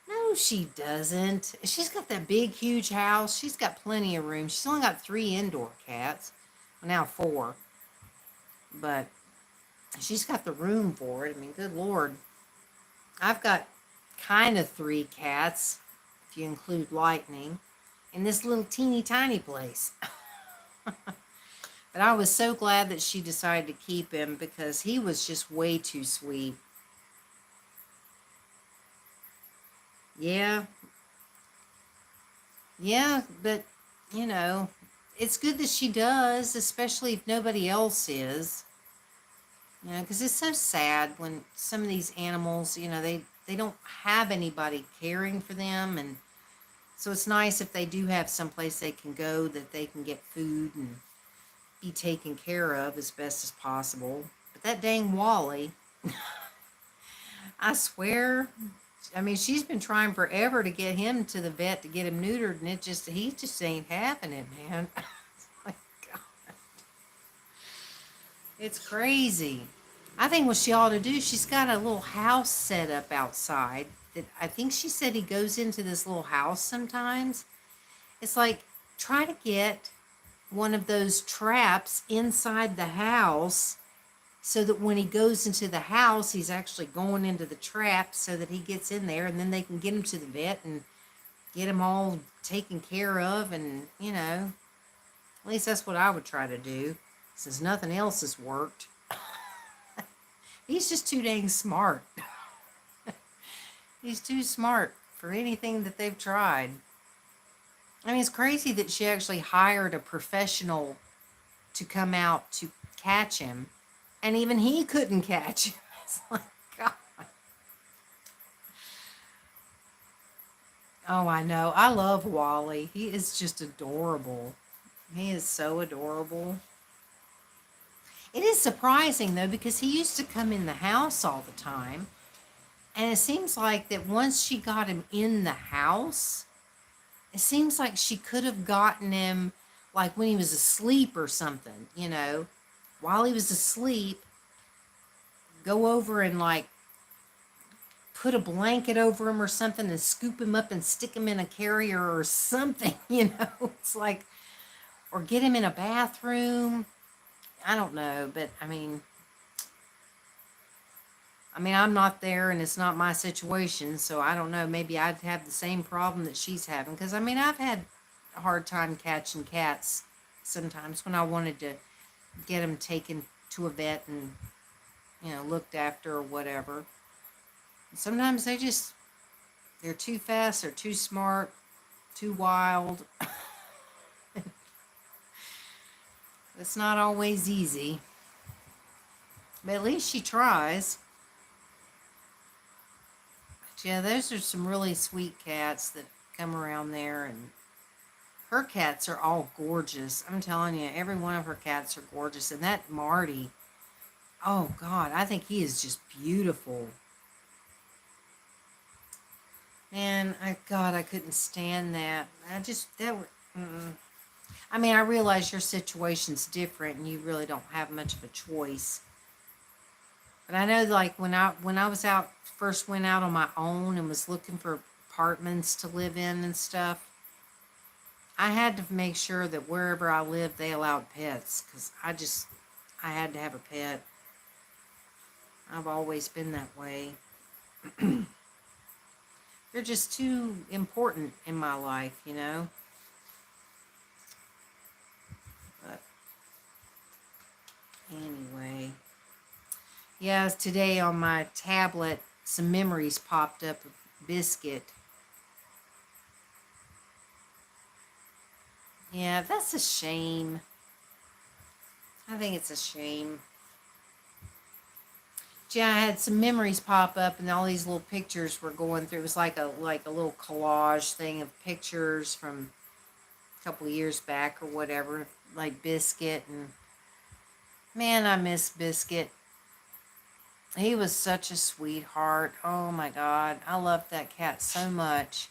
No, she doesn't. She's got that big, huge house. She's got plenty of room. She's only got 3 indoor cats. Well, now 4. But she's got the room for it. I mean, good Lord. I've got kind of 3 cats, if you include Lightning, in this little teeny tiny place. But I was so glad that she decided to keep him because he was just way too sweet. Yeah. Yeah, but, it's good that she does, especially if nobody else is. You know, because it's so sad when some of these animals, you know, they don't have anybody caring for them, and so it's nice if they do have someplace they can go that they can get food and be taken care of as best as possible. But that dang Wally, I swear, I mean, she's been trying forever to get him to the vet to get him neutered, and he just ain't having it, man. Like, God, it's crazy. I think what she ought to do, she's got a little house set up outside that I think she said he goes into this little house sometimes. It's like, try to get one of those traps inside the house so that when he goes into the house, he's actually going into the trap so that he gets in there, and then they can get him to the vet and get him all taken care of. And, you know, at least that's what I would try to do, since nothing else has worked. He's just too dang smart. He's too smart for anything that they've tried. I mean, it's crazy that she actually hired a professional to come out to catch him, and even he couldn't catch him. It's like, God. Oh, I know. I love Wally. He is just adorable. He is so adorable. It is surprising, though, because he used to come in the house all the time. And it seems like that once she got him in the house, it seems like she could have gotten him like when he was asleep or something, you know, while he was asleep, go over and like put a blanket over him or something and scoop him up and stick him in a carrier or something, you know. It's like, or get him in a bathroom. I don't know, but I mean, I'm not there and it's not my situation, so I don't know. Maybe I'd have the same problem that she's having. Because, I mean, I've had a hard time catching cats sometimes when I wanted to get them taken to a vet and, you know, looked after or whatever. Sometimes they're too fast, they're too smart, too wild. It's not always easy. But at least she tries. But yeah, those are some really sweet cats that come around there, and her cats are all gorgeous. I'm telling you, every one of her cats are gorgeous. And that Marty, oh God, I think he is just beautiful. And I couldn't stand that. I mean, I realize your situation's different and you really don't have much of a choice. But I know, like, when I was out, first went out on my own and was looking for apartments to live in and stuff, I had to make sure that wherever I lived, they allowed pets, because I had to have a pet. I've always been that way. They're just too important in my life, you know? But anyway. Yeah, today on my tablet, some memories popped up of Biscuit. Yeah, that's a shame. I think it's a shame. Yeah, I had some memories pop up, and all these little pictures were going through. It was like a little collage thing of pictures from a couple of years back or whatever, like Biscuit. And man, I miss Biscuit. He was such a sweetheart. Oh my God, I loved that cat so much.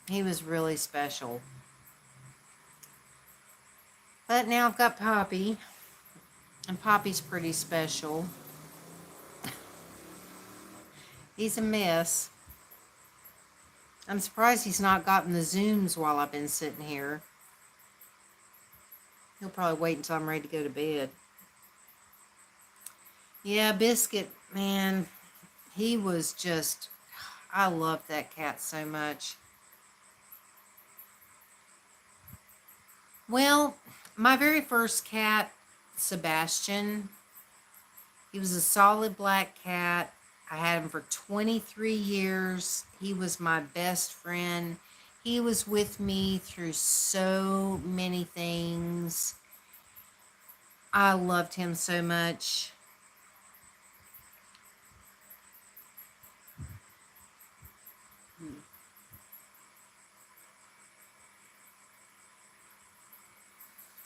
He was really special. But now I've got Poppy, and Poppy's pretty special. He's a mess. I'm surprised he's not gotten the zooms while I've been sitting here. He'll probably wait until I'm ready to go to bed. Yeah, Biscuit, man, he was just, I loved that cat so much. Well, my very first cat, Sebastian, he was a solid black cat. I had him for 23 years. He was my best friend. He was with me through so many things. I loved him so much.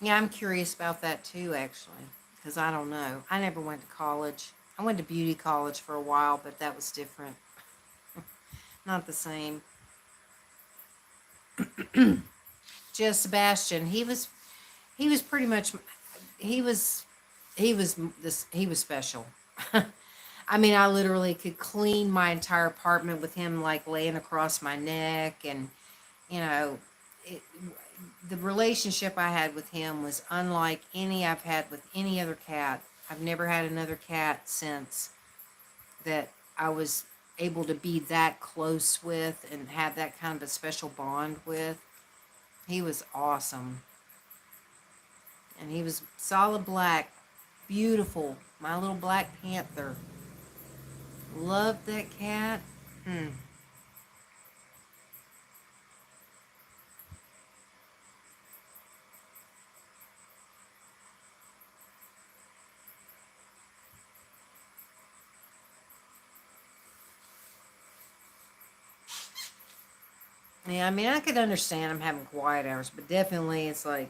Yeah, I'm curious about that too, actually, because I don't know. I never went to college. I went to beauty college for a while, but that was different. Not the same. Just Sebastian, he was pretty much he was he was special. I mean, I literally could clean my entire apartment with him like laying across my neck, and you know, it, the relationship I had with him was unlike any I've had with any other cat. I've never had another cat since that I was able to be that close with and have that kind of a special bond with. He was awesome. And he was solid black, beautiful. My little Black Panther. Loved that cat. Hmm. Yeah, I mean, I could understand him having quiet hours, but definitely it's like,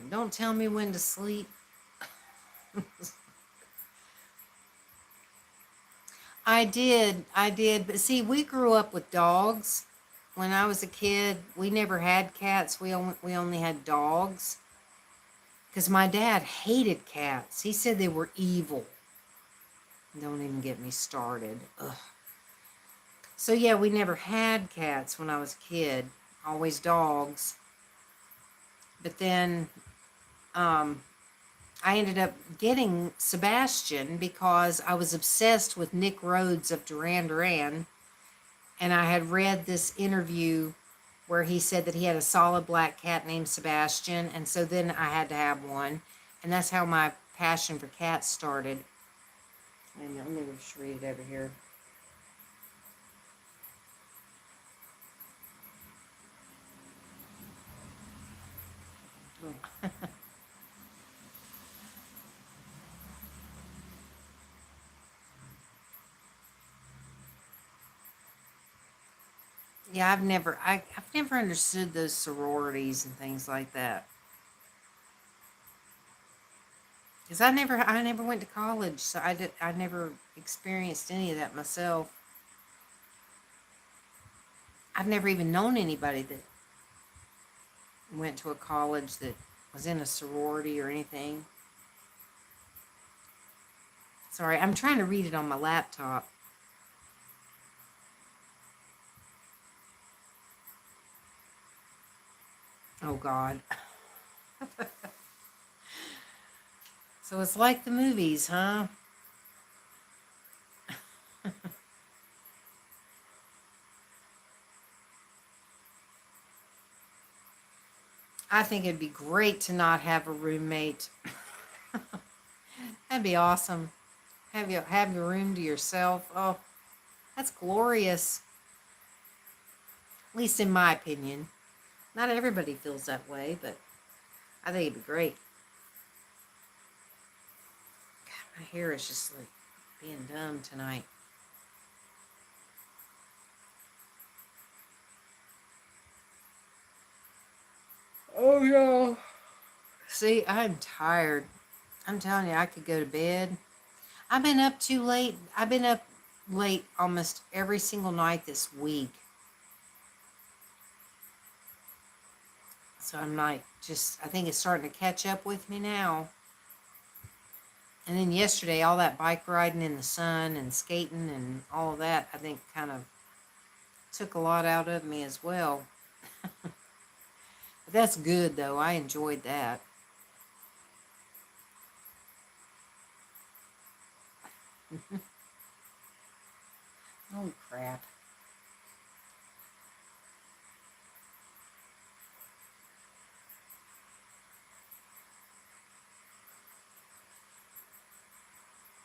don't tell me when to sleep. I did. But see, we grew up with dogs. When I was a kid, we never had cats. We only had dogs. Because my dad hated cats. He said they were evil. Don't even get me started. Ugh. So yeah, we never had cats when I was a kid. Always dogs. But then um, I ended up getting Sebastian because I was obsessed with Nick Rhodes of Duran Duran, and I had read this interview where he said that he had a solid black cat named Sebastian, and so then I had to have one, and that's how my passion for cats started. And let me just read it over here. Yeah, I've never understood those sororities and things like that. Because I never went to college, so I never experienced any of that myself. I've never even known anybody that went to a college that was in a sorority or anything. Sorry, I'm trying to read it on my laptop. Oh God. So it's like the movies, huh? I think it'd be great to not have a roommate. That'd be awesome. Have your room to yourself. Oh, that's glorious. At least in my opinion. Not everybody feels that way, but I think it'd be great. God, my hair is just like being dumb tonight. Oh yeah. See, I'm tired. I'm telling you, I could go to bed. I've been up too late. I've been up late almost every single night this week. So I'm like, I think it's starting to catch up with me now. And then yesterday, all that bike riding in the sun and skating and all of that, I think kind of took a lot out of me as well. But that's good though. I enjoyed that. Holy crap.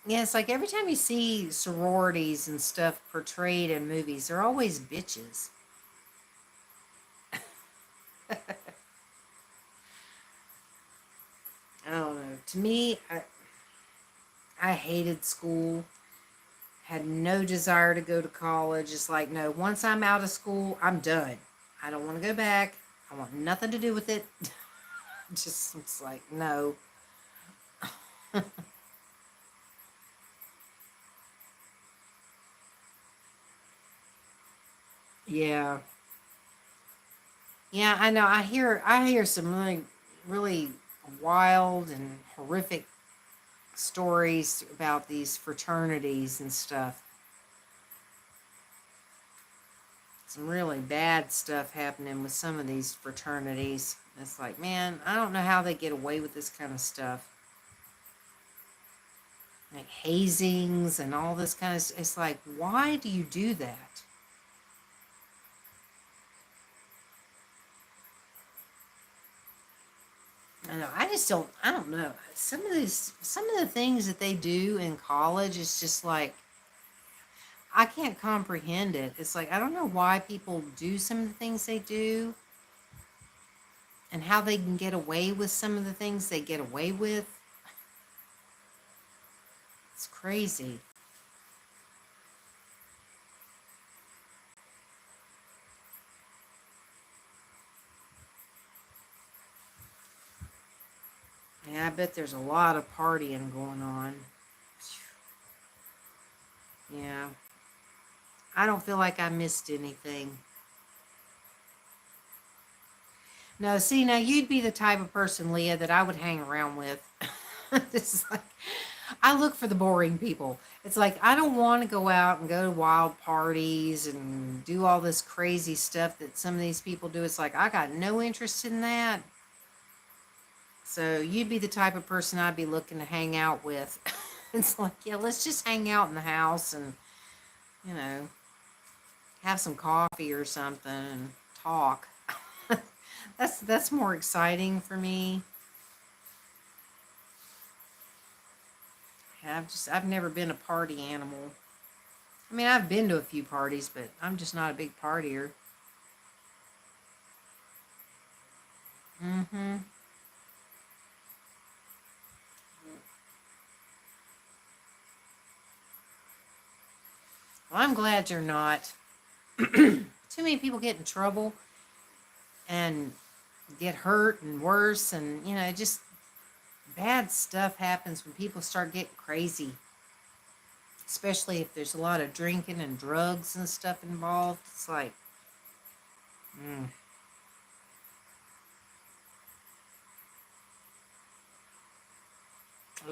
Yeah, it's like every time you see sororities and stuff portrayed in movies, they're always bitches. I don't know. to me, I hated school. Had no desire to go to college. It's like, no, once I'm out of school, I'm done. I don't want to go back. I want nothing to do with it. Just, it's like, no. Yeah. Yeah, I know. I hear some really wild and horrific stories about these fraternities and stuff. Some really bad stuff happening with some of these fraternities. It's like, man, I don't know how they get away with this kind of stuff. Like hazings and all this kind of, it's like, why do you do that? I know. I don't know. Some of the things that they do in college is just like, I can't comprehend it. It's like, I don't know why people do some of the things they do and how they can get away with some of the things they get away with. It's crazy. Yeah, I bet there's a lot of partying going on. Yeah. I don't feel like I missed anything. No, see, now you'd be the type of person, Leah, that I would hang around with. This is like, I look for the boring people. It's like, I don't want to go out and go to wild parties and do all this crazy stuff that some of these people do. It's like, I got no interest in that. So you'd be the type of person I'd be looking to hang out with. It's like, yeah, let's just hang out in the house and, you know, have some coffee or something and talk. That's more exciting for me. I've never been a party animal. I mean, I've been to a few parties, but I'm just not a big partier. Mm-hmm. Well, I'm glad you're not. Too many people get in trouble and get hurt and worse, and just bad stuff happens when people start getting crazy, especially if there's a lot of drinking and drugs and stuff involved. It's like, mm,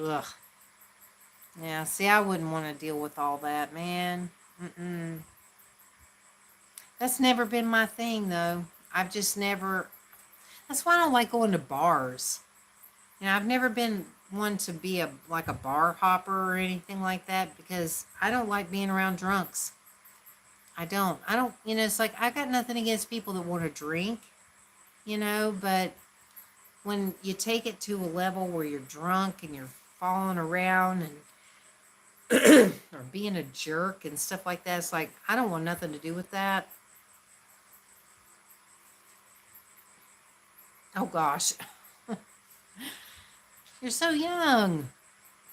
ugh. Yeah, see, I wouldn't want to deal with all that, man. Mm-mm. That's never been my thing, though. I've just never. That's why I don't like going to bars. I've never been one to be a bar hopper or anything like that because I don't like being around drunks. I don't. I don't. It's like I got nothing against people that want to drink. But when you take it to a level where you're drunk and you're falling around and or being a jerk and stuff like that, it's like I don't want nothing to do with that. Oh gosh, you're so young.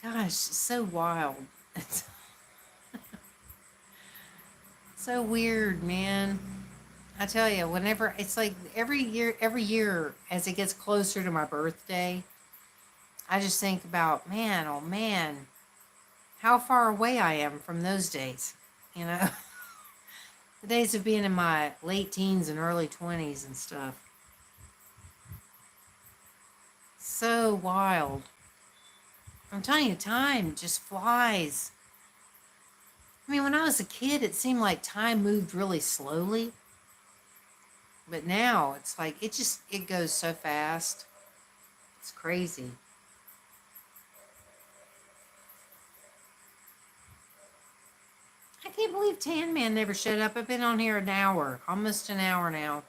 Gosh, so wild. It's so weird, man. I tell you, whenever it's like every year as it gets closer to my birthday, I just think about, man, oh man, how far away I am from those days. You know, the days of being in my late teens and early 20s and stuff. So wild. I'm telling you, time just flies. I mean, when I was a kid, it seemed like time moved really slowly. But now it's like it goes so fast. It's crazy. I can't believe Tan Man never showed up. I've been on here an hour, almost an hour now.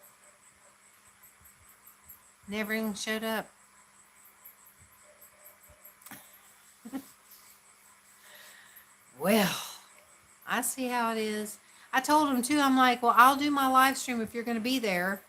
Never even showed up. Well, I see how it is. I told him too, I'm like, well, I'll do my live stream if you're going to be there.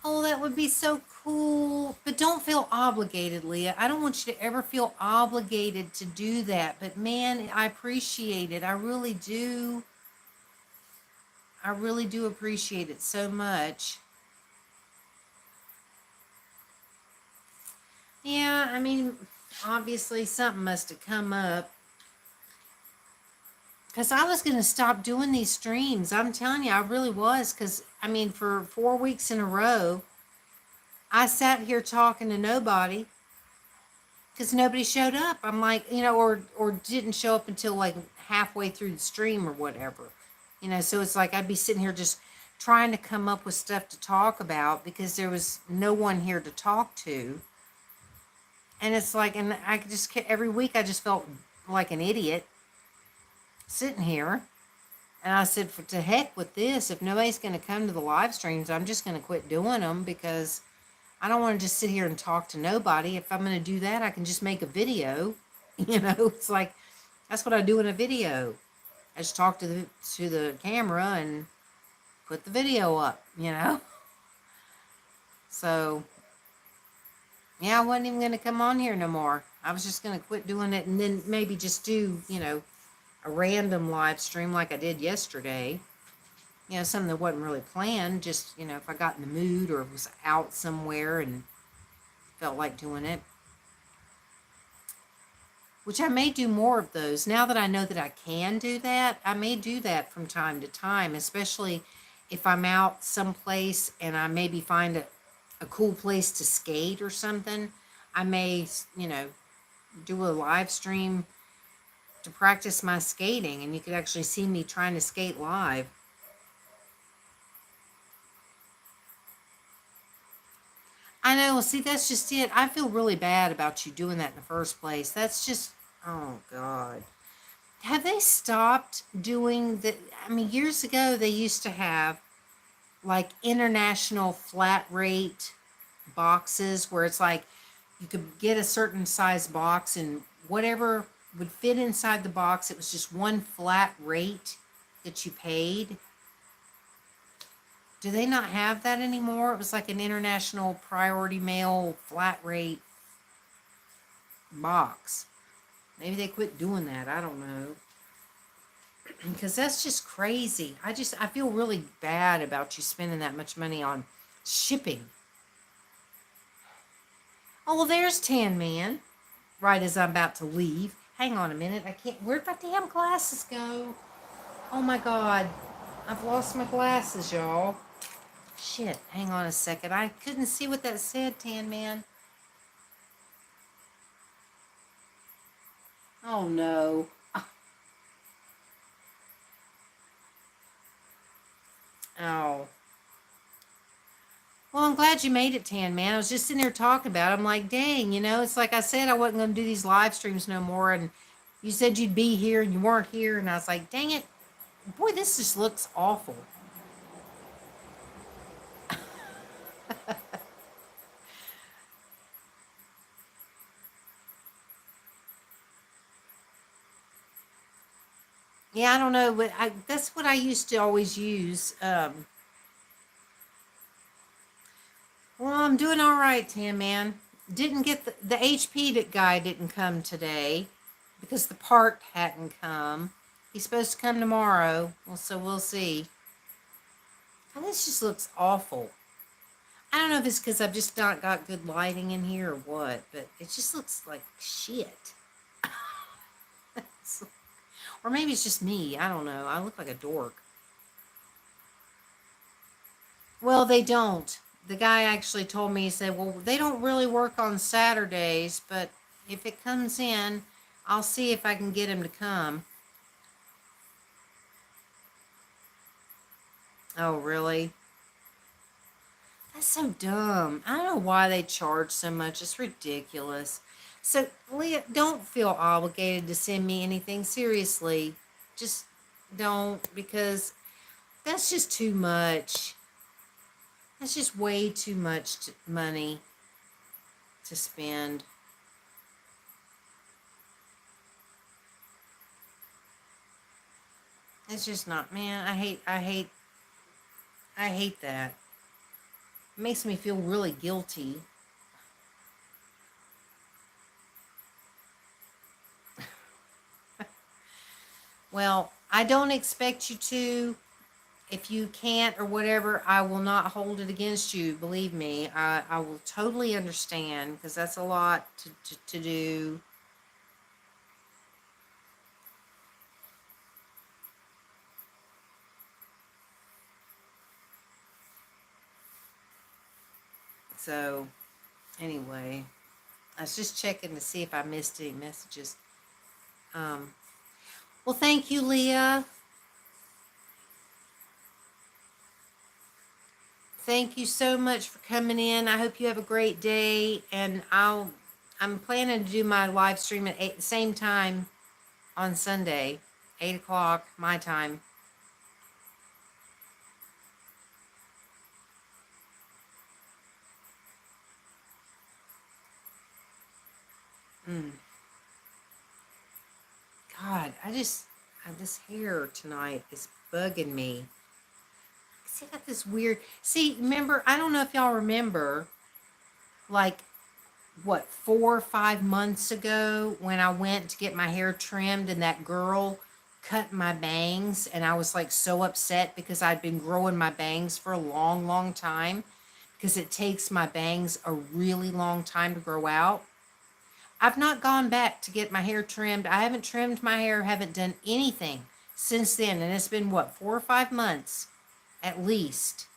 Oh, that would be so cool. But don't feel obligated, Leah. I don't want you to ever feel obligated to do that. But man, I appreciate it. I really do. I really do appreciate it so much. Yeah, I mean, obviously something must have come up. Because I was going to stop doing these streams. I'm telling you, I really was. Because, I mean, for 4 weeks in a row, I sat here talking to nobody because nobody showed up. I'm like, or didn't show up until like halfway through the stream or whatever. So it's like I'd be sitting here just trying to come up with stuff to talk about because there was no one here to talk to. And it's like, and I just, every week I just felt like an idiot sitting here. And I said, to heck with this. If nobody's going to come to the live streams, I'm just going to quit doing them because I don't want to just sit here and talk to nobody. If I'm going to do that, I can just make a video. It's like, that's what I do in a video. I just talk to the camera and put the video up, So, yeah, I wasn't even going to come on here no more. I was just going to quit doing it and then maybe just do, a random live stream like I did yesterday. Something that wasn't really planned. Just, if I got in the mood or was out somewhere and felt like doing it. Which I may do more of those. Now that I know that I can do that, I may do that from time to time, especially if I'm out someplace and I maybe find a cool place to skate or something. I may, do a live stream to practice my skating, and you could actually see me trying to skate live. I know. See, that's just it. I feel really bad about you doing that in the first place. That's just, oh, God. Have they stopped doing the, I mean, years ago, they used to have like international flat rate boxes where it's like you could get a certain size box and whatever would fit inside the box, it was just one flat rate that you paid. Do they not have that anymore? It was like an international priority mail flat rate box. Maybe they quit doing that. I don't know. Because that's just crazy. I feel really bad about you spending that much money on shipping. Oh, well, there's Tan Man. Right as I'm about to leave. Hang on a minute. I can't. Where'd my damn glasses go? Oh my God. I've lost my glasses, y'all. Shit. Hang on a second. I couldn't see what that said, Tan Man. Oh no. Oh. Well, I'm glad you made it, Tan Man. I was just sitting there talking about it. I'm like, dang, it's like I said I wasn't going to do these live streams no more. And you said you'd be here and you weren't here. And I was like, dang it. Boy, this just looks awful. Yeah, I don't know, but that's what I used to always use. Well, I'm doing all right, Tan Man. Didn't get the HP guy didn't come today because the part hadn't come. He's supposed to come tomorrow. Well, so we'll see. And this just looks awful. I don't know if it's because I've just not got good lighting in here or what, but it just looks like shit. Or maybe it's just me. I don't know. I look like a dork. Well, they don't. The guy actually told me, he said, well, they don't really work on Saturdays, but if it comes in, I'll see if I can get him to come. Oh, really? That's so dumb. I don't know why they charge so much. It's ridiculous. So, Leah, don't feel obligated to send me anything. Seriously. Just don't, because that's just too much. That's just way too much money to spend. It's just not, man. I hate that. It makes me feel really guilty. Well, I don't expect you to. If you can't or whatever, I will not hold it against you. Believe me, I will totally understand because that's a lot to do. So, anyway, I was just checking to see if I missed any messages. Um, well, thank you, Leah. Thank you so much for coming in. I hope you have a great day, and I'm planning to do my live stream at the same time on Sunday, 8 o'clock my time. Mm. God, this hair tonight is bugging me. See, I got this weird. See, remember? I don't know if y'all remember, like what 4 or 5 months ago when I went to get my hair trimmed and that girl cut my bangs, and I was like so upset because I'd been growing my bangs for a long, long time because it takes my bangs a really long time to grow out. I've not gone back to get my hair trimmed. I haven't trimmed my hair, haven't done anything since then. And it's been what, 4 or 5 months at least.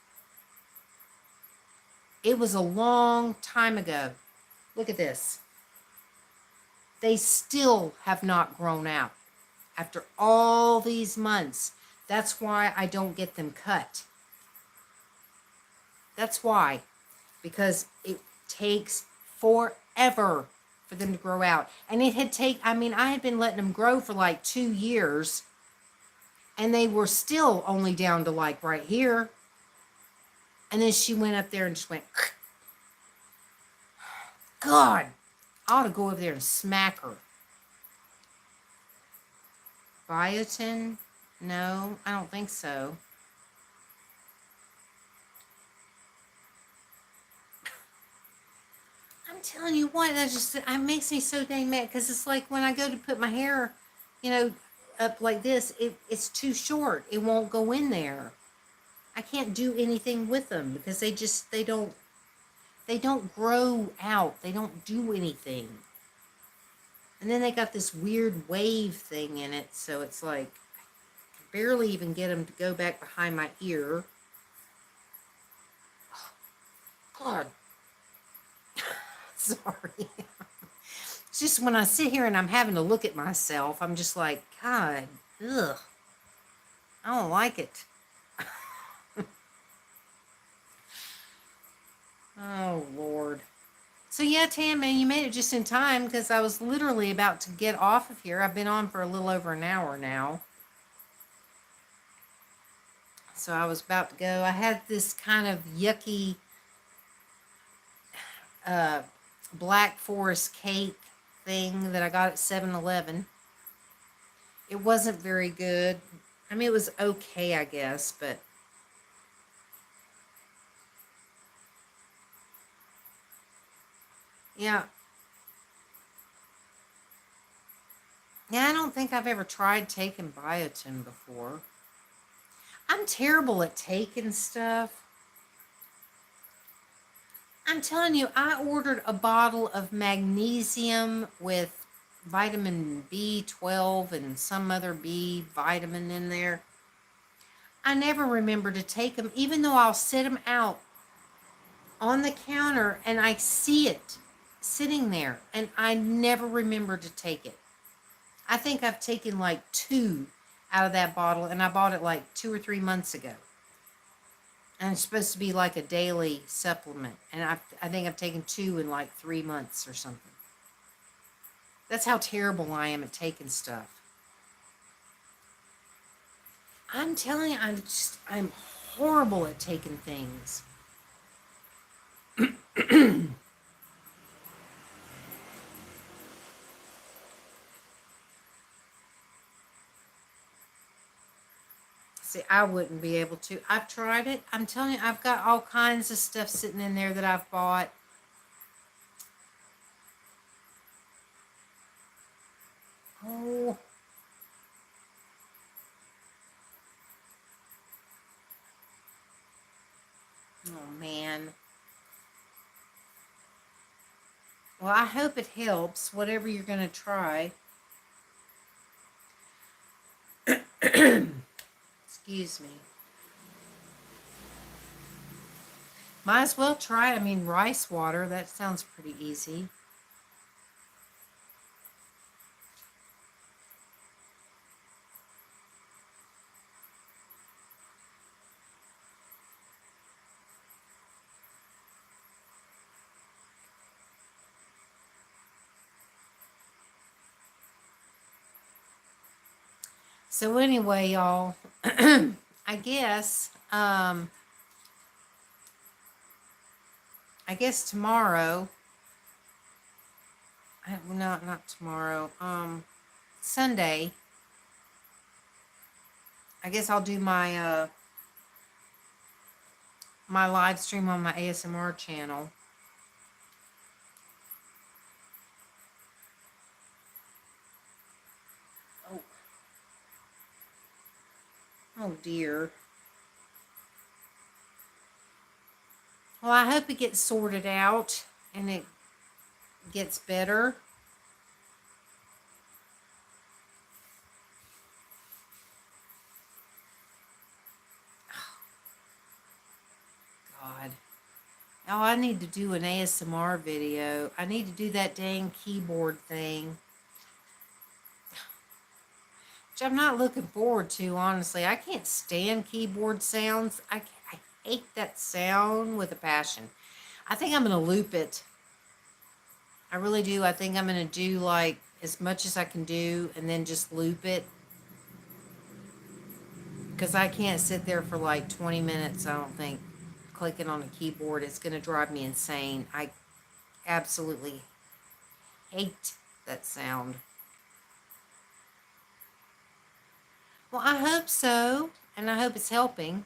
It was a long time ago. Look at this. They still have not grown out after all these months. That's why I don't get them cut. That's why. Because it takes forever for them to grow out. And I had been letting them grow for like 2 years, and they were still only down to like right here. And then she went up there and just went, God, I ought to go over there and smack her. Biotin? No, I don't think so. I'm telling you what, it makes me so dang mad because it's like when I go to put my hair, you know, up like this, it's too short. It won't go in there. I can't do anything with them because they don't grow out. They don't do anything. And then they got this weird wave thing in it, so it's like I can barely even get them to go back behind my ear. God. Sorry. It's just when I sit here and I'm having to look at myself, I'm just like, God, ugh. I don't like it. Oh, Lord. So, yeah, Tam, man, you made it just in time because I was literally about to get off of here. I've been on for a little over an hour now. So, I was about to go. I had this kind of yucky uh, Black Forest cake thing that I got at 7-Eleven. It wasn't very good. I mean, it was okay, I guess, but yeah. Yeah, I don't think I've ever tried taking biotin before. I'm terrible at taking stuff. I'm telling you, I ordered a bottle of magnesium with vitamin B12 and some other B vitamin in there. I never remember to take them, even though I'll sit them out on the counter and I see it sitting there, and I never remember to take it. I think I've taken like 2 out of that bottle, and I bought it like 2 or 3 months ago. And it's supposed to be like a daily supplement, and I think I've taken 2 in like 3 months or something. That's how terrible I am at taking stuff. I'm telling you, I'm horrible at taking things. See, I wouldn't be able to. I've tried it. I'm telling you, I've got all kinds of stuff sitting in there that I've bought. Oh. Oh, man. Well, I hope it helps, whatever you're going to try. Excuse me. Might as well try, rice water. That sounds pretty easy. So anyway, y'all, I guess tomorrow, not tomorrow, Sunday, I guess I'll do my my live stream on my ASMR channel. Oh. Oh dear. Well, I hope it gets sorted out and it gets better. God. Oh, I need to do an ASMR video. I need to do that dang keyboard thing. Which I'm not looking forward to, honestly. I can't stand keyboard sounds. I hate that sound with a passion. I think I'm going to loop it. I really do. I think I'm going to do like as much as I can do and then just loop it. Because I can't sit there for like 20 minutes, I don't think, clicking on a keyboard. It's going to drive me insane. I absolutely hate that sound. Well, I hope so, and I hope it's helping.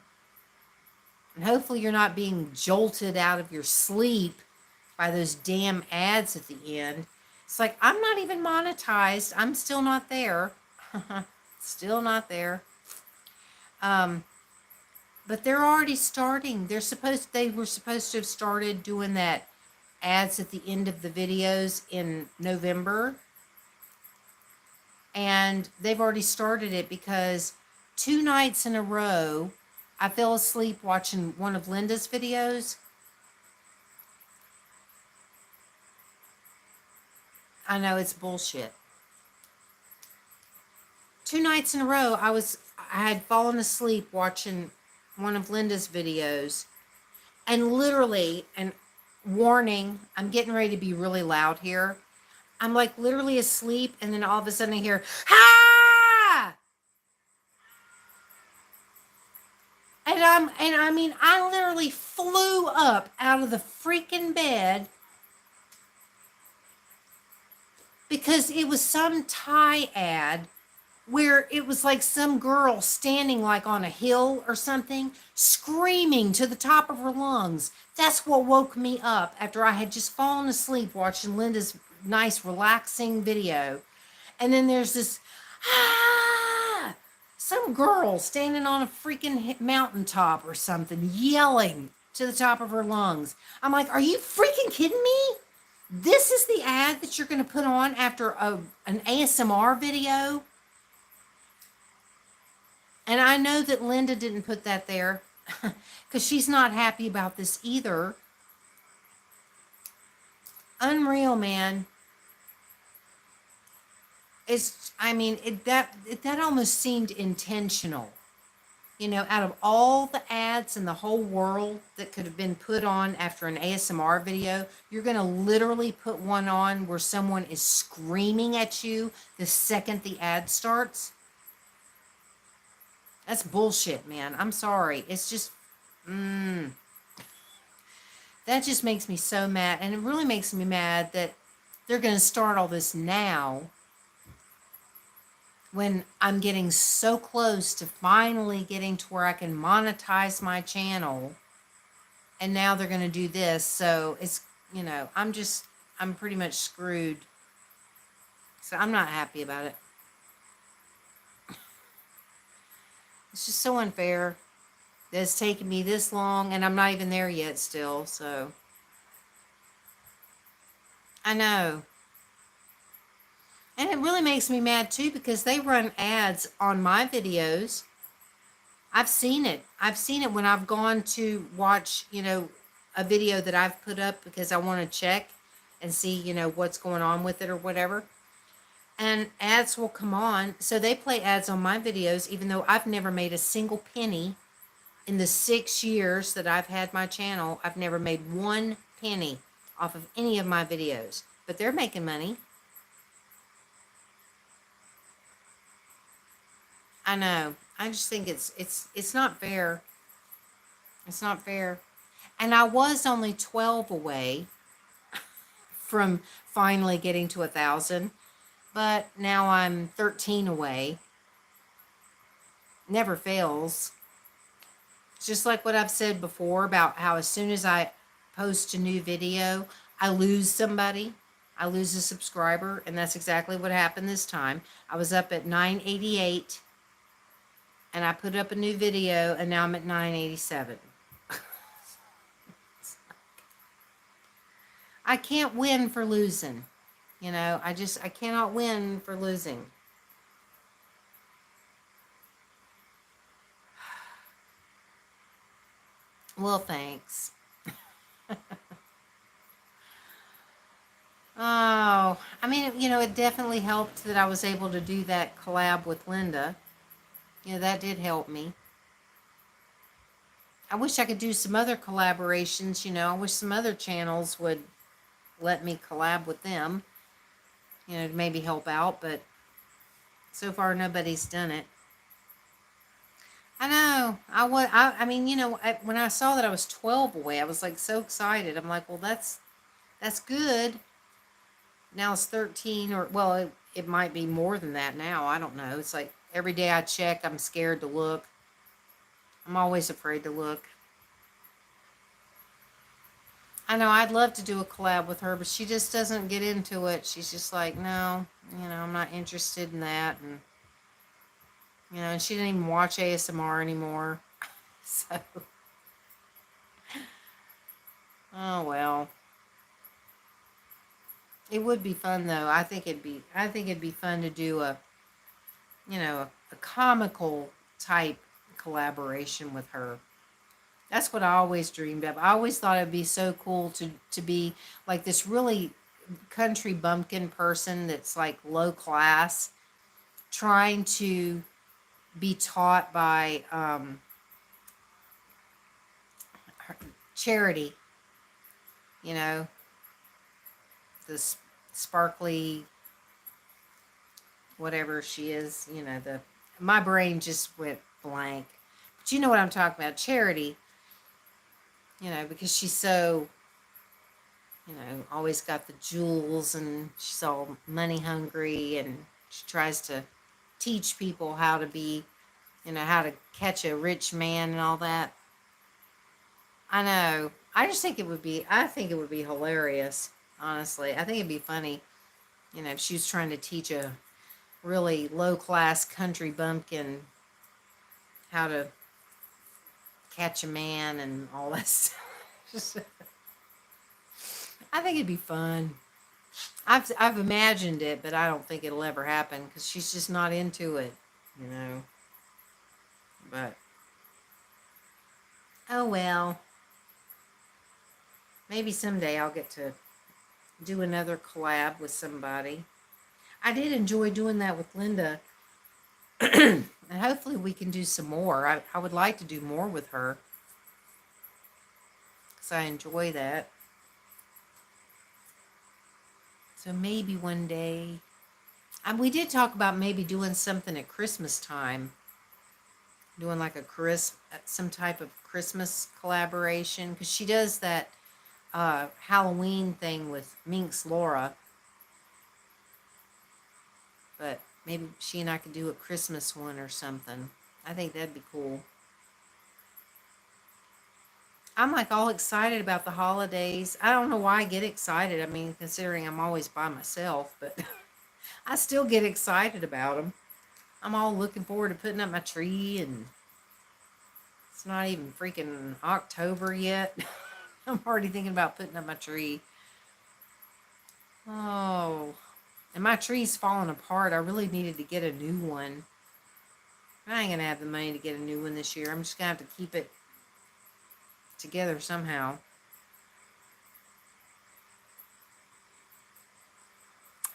And hopefully you're not being jolted out of your sleep by those damn ads at the end. It's like, I'm not even monetized. I'm still not there. Still not there. But they're already starting. They were supposed to have started doing that ads at the end of the videos in November. And they've already started it because 2 nights in a row, I fell asleep watching one of Linda's videos. I know it's bullshit. 2 nights in a row, I had fallen asleep watching one of Linda's videos. And literally, and warning, I'm getting ready to be really loud here. I'm like literally asleep, and then all of a sudden I hear, "Ha!" And I literally flew up out of the freaking bed because it was some Thai ad where it was like some girl standing like on a hill or something, screaming to the top of her lungs. That's what woke me up after I had just fallen asleep watching Linda's nice, relaxing video. And then there's this, some girl standing on a freaking mountaintop or something, yelling to the top of her lungs. I'm like, are you freaking kidding me? This is the ad that you're going to put on after an ASMR video? And I know that Linda didn't put that there because she's not happy about this either. Unreal, man. That almost seemed intentional. You know, out of all the ads in the whole world that could have been put on after an ASMR video, you're going to literally put one on where someone is screaming at you the second the ad starts. That's bullshit, man. I'm sorry. It's just, that just makes me so mad. And it really makes me mad that they're going to start all this now when I'm getting so close to finally getting to where I can monetize my channel, and now they're going to do this. So it's, I'm pretty much screwed. So I'm not happy about it. It's just so unfair that it's taken me this long and I'm not even there yet still. So I know. And it really makes me mad too because they run ads on my videos. I've seen it. I've seen it when I've gone to watch, a video that I've put up because I want to check and see, what's going on with it or whatever. And ads will come on. So they play ads on my videos, even though I've never made a single penny in the 6 years that I've had my channel. I've never made one penny off of any of my videos, but they're making money. I know. I just think it's not fair. It's not fair. And I was only 12 away from finally getting to 1,000, but now I'm 13 away. Never fails. Just like what I've said before about how as soon as I post a new video, I lose somebody. I lose a subscriber, and that's exactly what happened this time. I was up at 988, and I put up a new video, and now I'm at 987. I can't win for losing. I cannot win for losing. Well, thanks. Oh, I mean, it definitely helped that I was able to do that collab with Linda. That did help me. I wish I could do some other collaborations, I wish some other channels would let me collab with them, to maybe help out, but so far nobody's done it. I know. I mean, when I saw that I was 12 away, I was like so excited. I'm like, well, that's good. Now it's 13, or well, it might be more than that now. I don't know. It's like every day I check, I'm scared to look. I'm always afraid to look. I know I'd love to do a collab with her, but she just doesn't get into it. She's just like, no, I'm not interested in that. And she didn't even watch ASMR anymore. So, oh well. It would be fun though. I think it'd be fun to do a comical type collaboration with her. That's what I always dreamed of. I always thought it'd be so cool to be like this really country bumpkin person that's like low class, trying to be taught by Charity, this sparkly whatever she is, my brain just went blank. But you know what I'm talking about, Charity, because she's so, always got the jewels and she's all money hungry and she tries to teach people how to be, how to catch a rich man and all that. I know. I think it would be hilarious, honestly. I think it'd be funny, if she was trying to teach a really low-class country bumpkin how to catch a man and all that stuff. I think it'd be fun. I've imagined it, but I don't think it'll ever happen because she's just not into it, But, oh well. Maybe someday I'll get to do another collab with somebody. I did enjoy doing that with Linda. And hopefully we can do some more. I would like to do more with her. Because I enjoy that. So maybe one day. We did talk about maybe doing something at Christmas time. Doing like some type of Christmas collaboration. Because she does that Halloween thing with Minx Laura. But Maybe she and I could do a Christmas one or something. I think that'd be cool. I'm like all excited about the holidays. I don't know why I get excited. I mean, considering I'm always by myself, but I still get excited about them. I'm all looking forward to putting up my tree, and it's not even freaking October yet. I'm already thinking about putting up my tree. Oh, and my tree's falling apart. I really needed to get a new one. I ain't gonna have the money to get a new one this year. I'm just gonna have to keep it together somehow.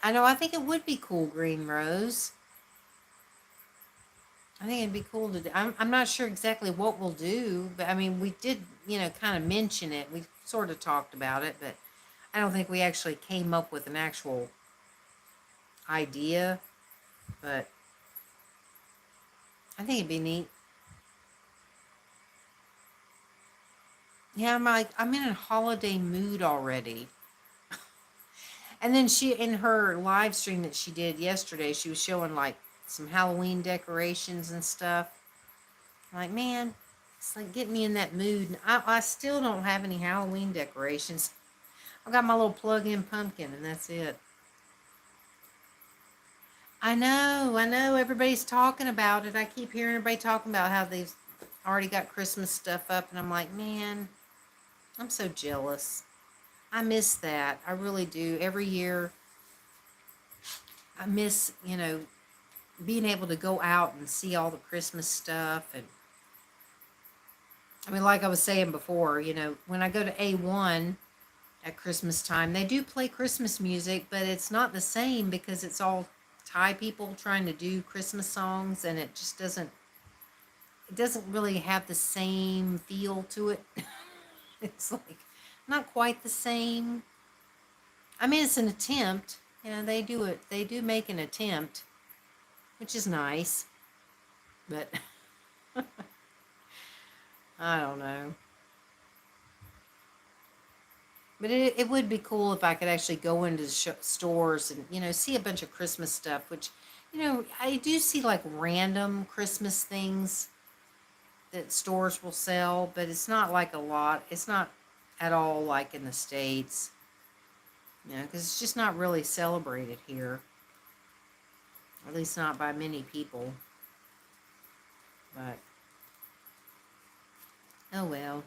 I know, I think it would be cool, Green Rose. I think it'd be cool to do. I'm not sure exactly what we'll do, but I mean, we did, kind of mention it. We sort of talked about it, but I don't think we actually came up with an actual idea. But I think it'd be neat. Yeah, I'm in a holiday mood already. And then in her live stream that she did yesterday, she was showing like some Halloween decorations and stuff. I'm like, man, it's like getting me in that mood. And I still don't have any Halloween decorations. I've got my little plug-in pumpkin, and that's it. I know. Everybody's talking about it. I keep hearing everybody talking about how they've already got Christmas stuff up, and I'm like, man, I'm so jealous. I miss that. I really do. Every year, I miss, being able to go out and see all the Christmas stuff. And I mean, like I was saying before, when I go to A1 at Christmas time, they do play Christmas music, but it's not the same because it's all Thai people trying to do Christmas songs, and it doesn't really have the same feel to it. It's like not quite the same. I mean, it's an attempt. They do it. They do make an attempt, which is nice. But I don't know. But it would be cool if I could actually go into stores and, see a bunch of Christmas stuff, which, I do see like random Christmas things that stores will sell, but it's not like a lot. It's not at all like in the States, because it's just not really celebrated here, at least not by many people. But, oh well.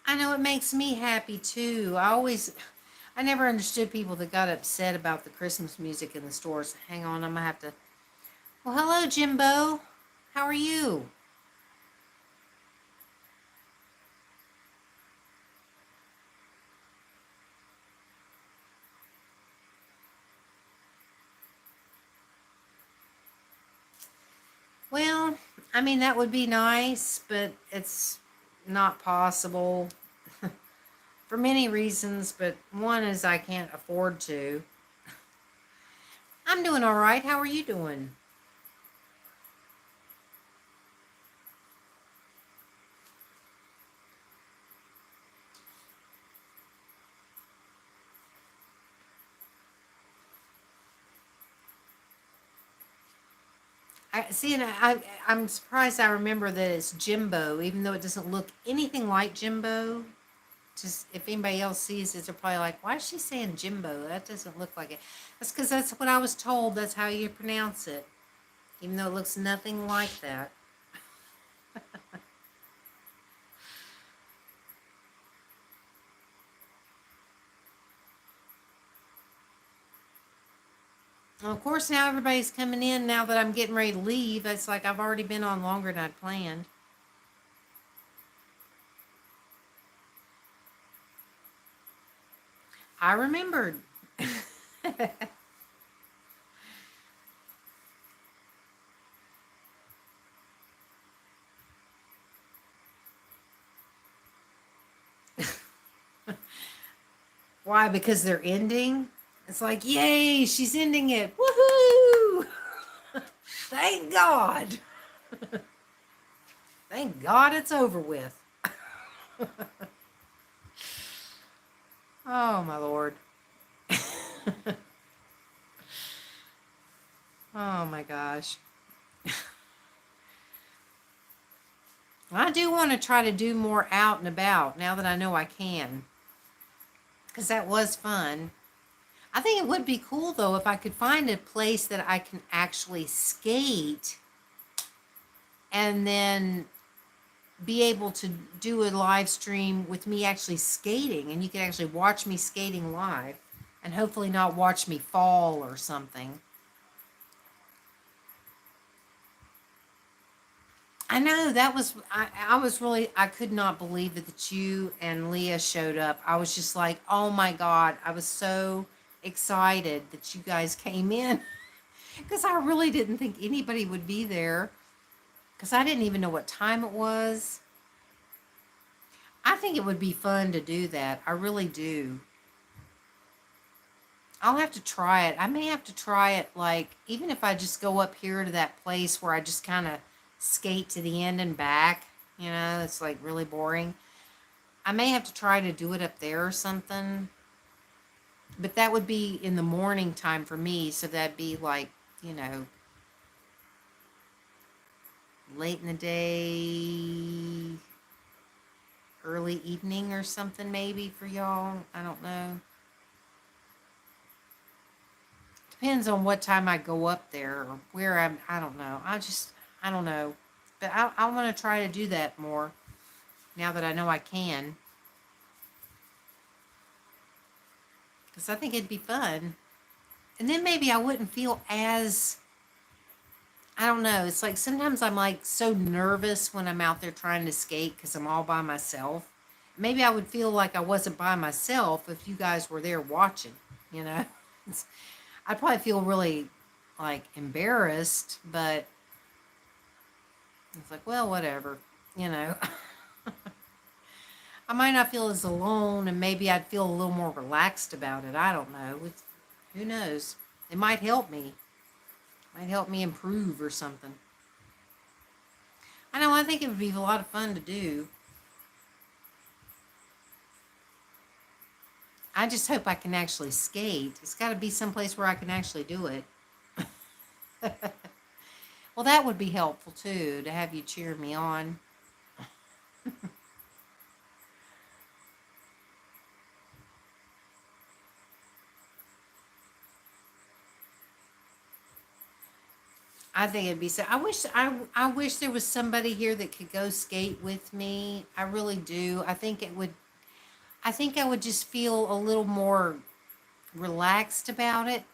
I know it makes me happy too. I never understood people that got upset about the Christmas music in the stores. Hang on, I'm gonna have to. Well, hello, Jimbo. How are you? Well, I mean, that would be nice, but it's not possible for many reasons. But one is I can't afford to. I'm doing all right. How are you doing? I see, and I'm surprised I remember that it's Jimbo, even though it doesn't look anything like Jimbo. Just if anybody else sees it, they're probably like, "Why is she saying Jimbo? That doesn't look like it." That's because that's what I was told. That's how you pronounce it, even though it looks nothing like that. Well, of course, now everybody's coming in now that I'm getting ready to leave. It's like I've already been on longer than I'd planned. I remembered. Why? Because they're ending? It's like, yay, she's ending it. Woohoo! Thank God. Thank God it's over with. Oh, my Lord. Oh my gosh. I do want to try to do more out and about now that I know I can, because that was fun. I think it would be cool though if I could find a place that I can actually skate and then be able to do a live stream with me actually skating, and you can actually watch me skating live and hopefully not watch me fall or something. I know that was I was really I could not believe that you and Leah showed up. I was just like, "Oh my God." I was so excited that you guys came in because I really didn't think anybody would be there because I didn't even know what time it was. I think it would be fun to do that. I really do. I'll have to try it. I may have to try it, like, even if I just go up here to that place where I just kind of skate to the end and back, it's like really boring. I may have to try to do it up there or something. But that would be in the morning time for me, so that'd be like, you know, late in the day, early evening or something maybe for y'all. I don't know. Depends on what time I go up there or where I don't know. I don't know. But I want to try to do that more now that I know I can. Because I think it'd be fun. And then maybe I wouldn't feel as, I don't know. It's like sometimes I'm like so nervous when I'm out there trying to skate because I'm all by myself. Maybe I would feel like I wasn't by myself if you guys were there watching, you know? I'd probably feel really like embarrassed, but it's like, well, whatever, you know. I might not feel as alone, and maybe I'd feel a little more relaxed about it. I don't know. Who knows? It might help me. Might help me improve or something. I know. I think it would be a lot of fun to do. I just hope I can actually skate. It's got to be someplace where I can actually do it. Well, that would be helpful too, to have you cheer me on. I think it'd be so. I wish there was somebody here that could go skate with me. I really do. I think I would just feel a little more relaxed about it.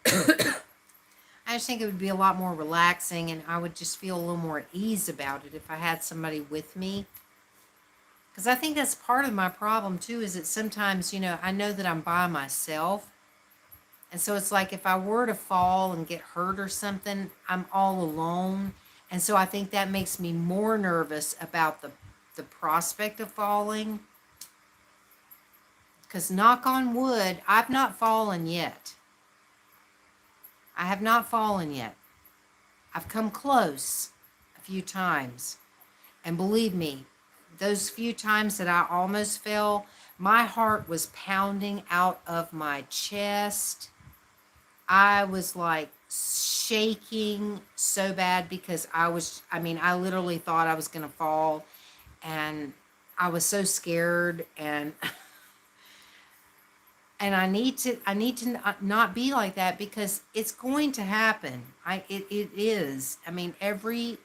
I just think it would be a lot more relaxing, and I would just feel a little more at ease about it if I had somebody with me. Because I think that's part of my problem too, is that sometimes, I know that I'm by myself. And so it's like if I were to fall and get hurt or something, I'm all alone. And so I think that makes me more nervous about the prospect of falling. Because knock on wood, I've not fallen yet. I have not fallen yet. I've come close a few times. And believe me, those few times that I almost fell, my heart was pounding out of my chest. I was like shaking so bad because I literally thought I was going to fall, and I was so scared, and and I need to not be like that because it's going to happen. It is. I mean, every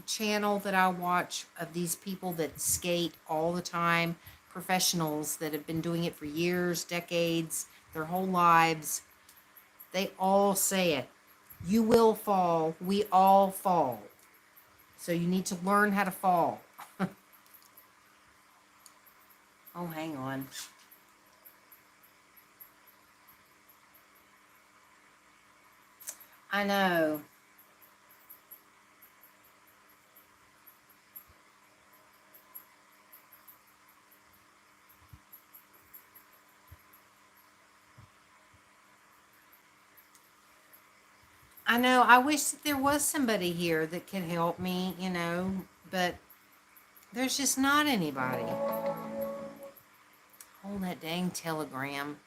channel that I watch of these people that skate all the time, professionals that have been doing it for years, decades, their whole lives, they all say it. You will fall. We all fall. So you need to learn how to fall. Oh, hang on. I know. I know. I wish that there was somebody here that could help me, but there's just not anybody. Hold that dang telegram.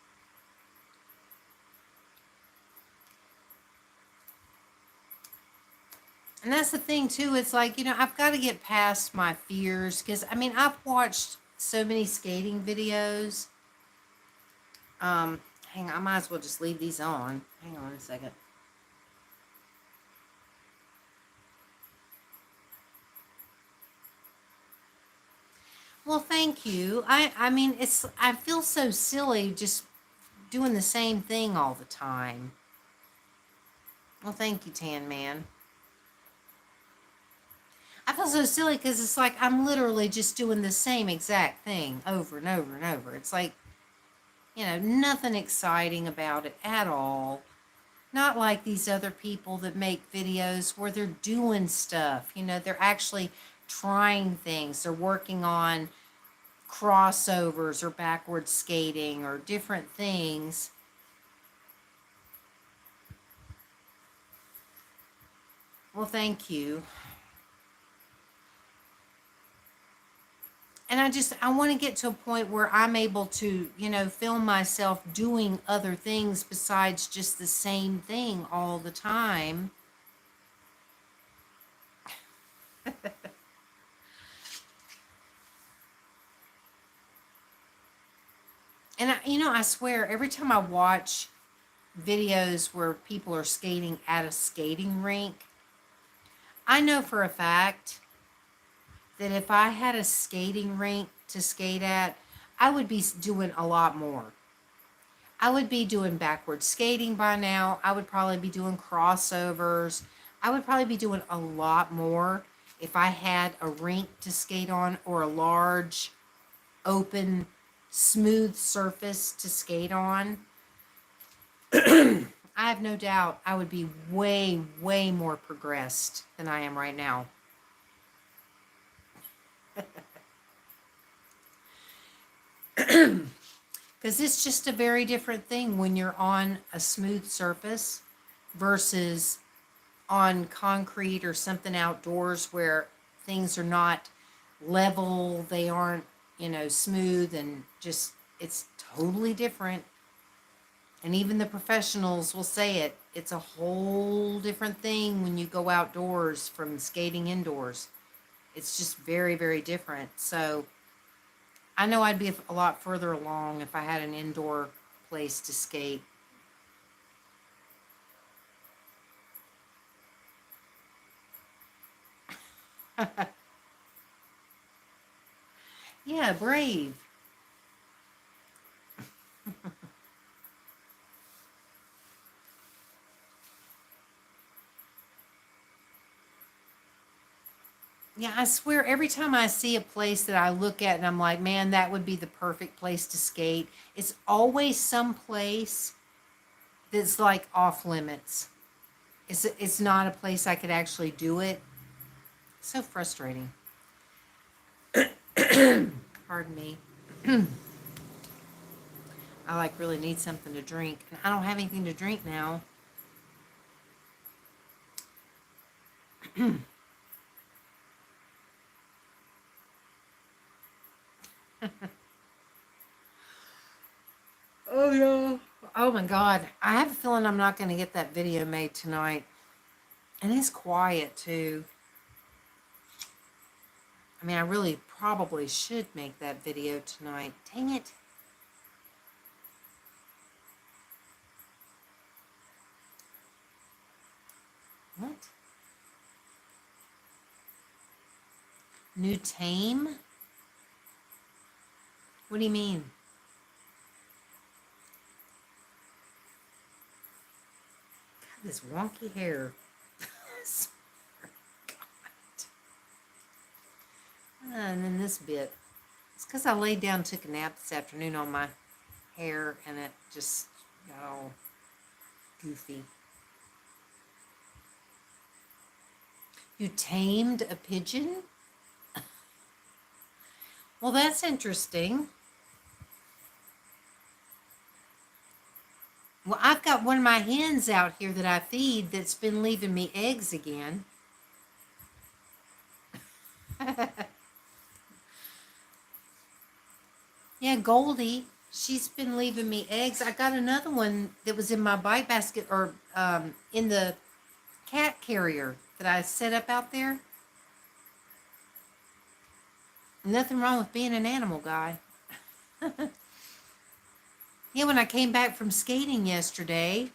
And that's the thing too. It's like, I've got to get past my fears because I mean, I've watched so many skating videos. Hang on, I might as well just leave these on. Hang on a second. Well, thank you. I mean, I feel so silly just doing the same thing all the time. Well, thank you, Tan Man. I feel so silly because it's like I'm literally just doing the same exact thing over and over and over. It's like, nothing exciting about it at all. Not like these other people that make videos where they're doing stuff. They're actually trying things. They're working on crossovers or backward skating or different things. Well, thank you. And I want to get to a point where I'm able to, film myself doing other things besides just the same thing all the time. And I swear every time I watch videos where people are skating at a skating rink, I know for a fact that if I had a skating rink to skate at, I would be doing a lot more. I would be doing backward skating by now. I would probably be doing crossovers. I would probably be doing a lot more if I had a rink to skate on or a large, open, smooth surface to skate on. I have no doubt I would be way, way more progressed than I am right now. Because it's just a very different thing when you're on a smooth surface versus on concrete or something outdoors where things are not level, they aren't, smooth, and just it's totally different. And even the professionals will say it. It's a whole different thing when you go outdoors from skating indoors. It's just very, very different. So I know I'd be a lot further along if I had an indoor place to skate. Yeah, brave. Yeah, I swear every time I see a place that I look at and I'm like, man, that would be the perfect place to skate, it's always some place that's like off limits. It's not a place I could actually do it. So frustrating. Pardon me. I like really need something to drink, and I don't have anything to drink now. Oh yeah. Oh my God. I have a feeling I'm not going to get that video made tonight. And it's quiet too. I mean, I really probably should make that video tonight. Dang it. What? New tame? What do you mean? God, this wonky hair. And then this bit. It's because I laid down and took a nap this afternoon on my hair, and it just got all goofy. You tamed a pigeon? Well, that's interesting. Well, I've got one of my hens out here that I feed that's been leaving me eggs again. Yeah, Goldie, she's been leaving me eggs. I got another one that was in my bite basket or in the cat carrier that I set up out there. Nothing wrong with being an animal guy. Yeah, when I came back from skating yesterday,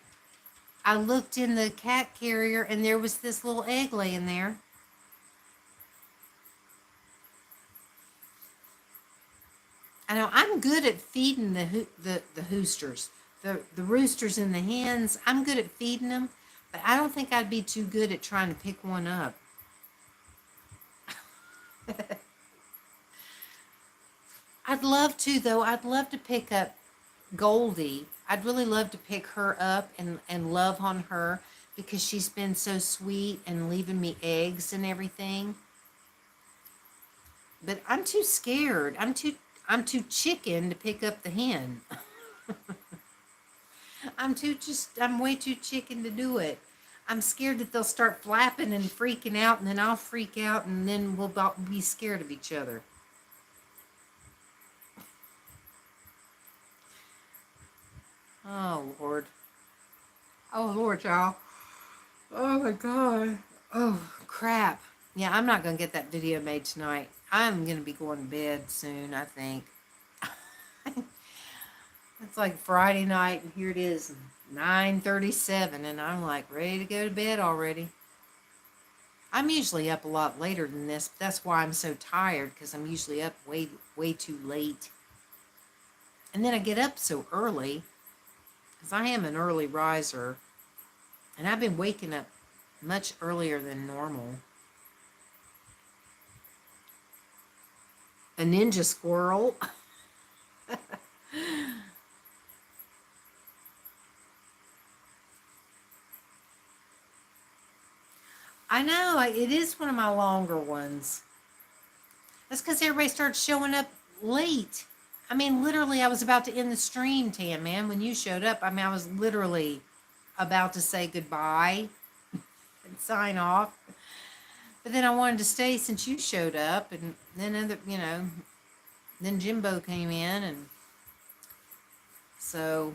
I looked in the cat carrier and there was this little egg laying there. I know I'm good at feeding the roosters, the roosters and the hens. I'm good at feeding them, but I don't think I'd be too good at trying to pick one up. I'd love to though. I'd love to pick up Goldie. I'd really love to pick her up and love on her because she's been so sweet and leaving me eggs and everything. But I'm too scared. I'm too chicken to pick up the hen. I'm way too chicken to do it. I'm scared that they'll start flapping and freaking out, and then I'll freak out, and then we'll be scared of each other. Oh, Lord. Oh, Lord, y'all. Oh, my God. Oh, crap. Yeah, I'm not going to get that video made tonight. I'm going to be going to bed soon, I think. It's like Friday night, and here it is, 9:37, and I'm like ready to go to bed already. I'm usually up a lot later than this, but that's why I'm so tired, because I'm usually up way too late. And then I get up so early, because I am an early riser, and I've been waking up much earlier than normal. A ninja squirrel. I know, it is one of my longer ones. That's because everybody starts showing up late. I mean, literally, I was about to end the stream, Tan Man, when you showed up. I mean, I was literally about to say goodbye and sign off. But then I wanted to stay since you showed up, and then then Jimbo came in, and so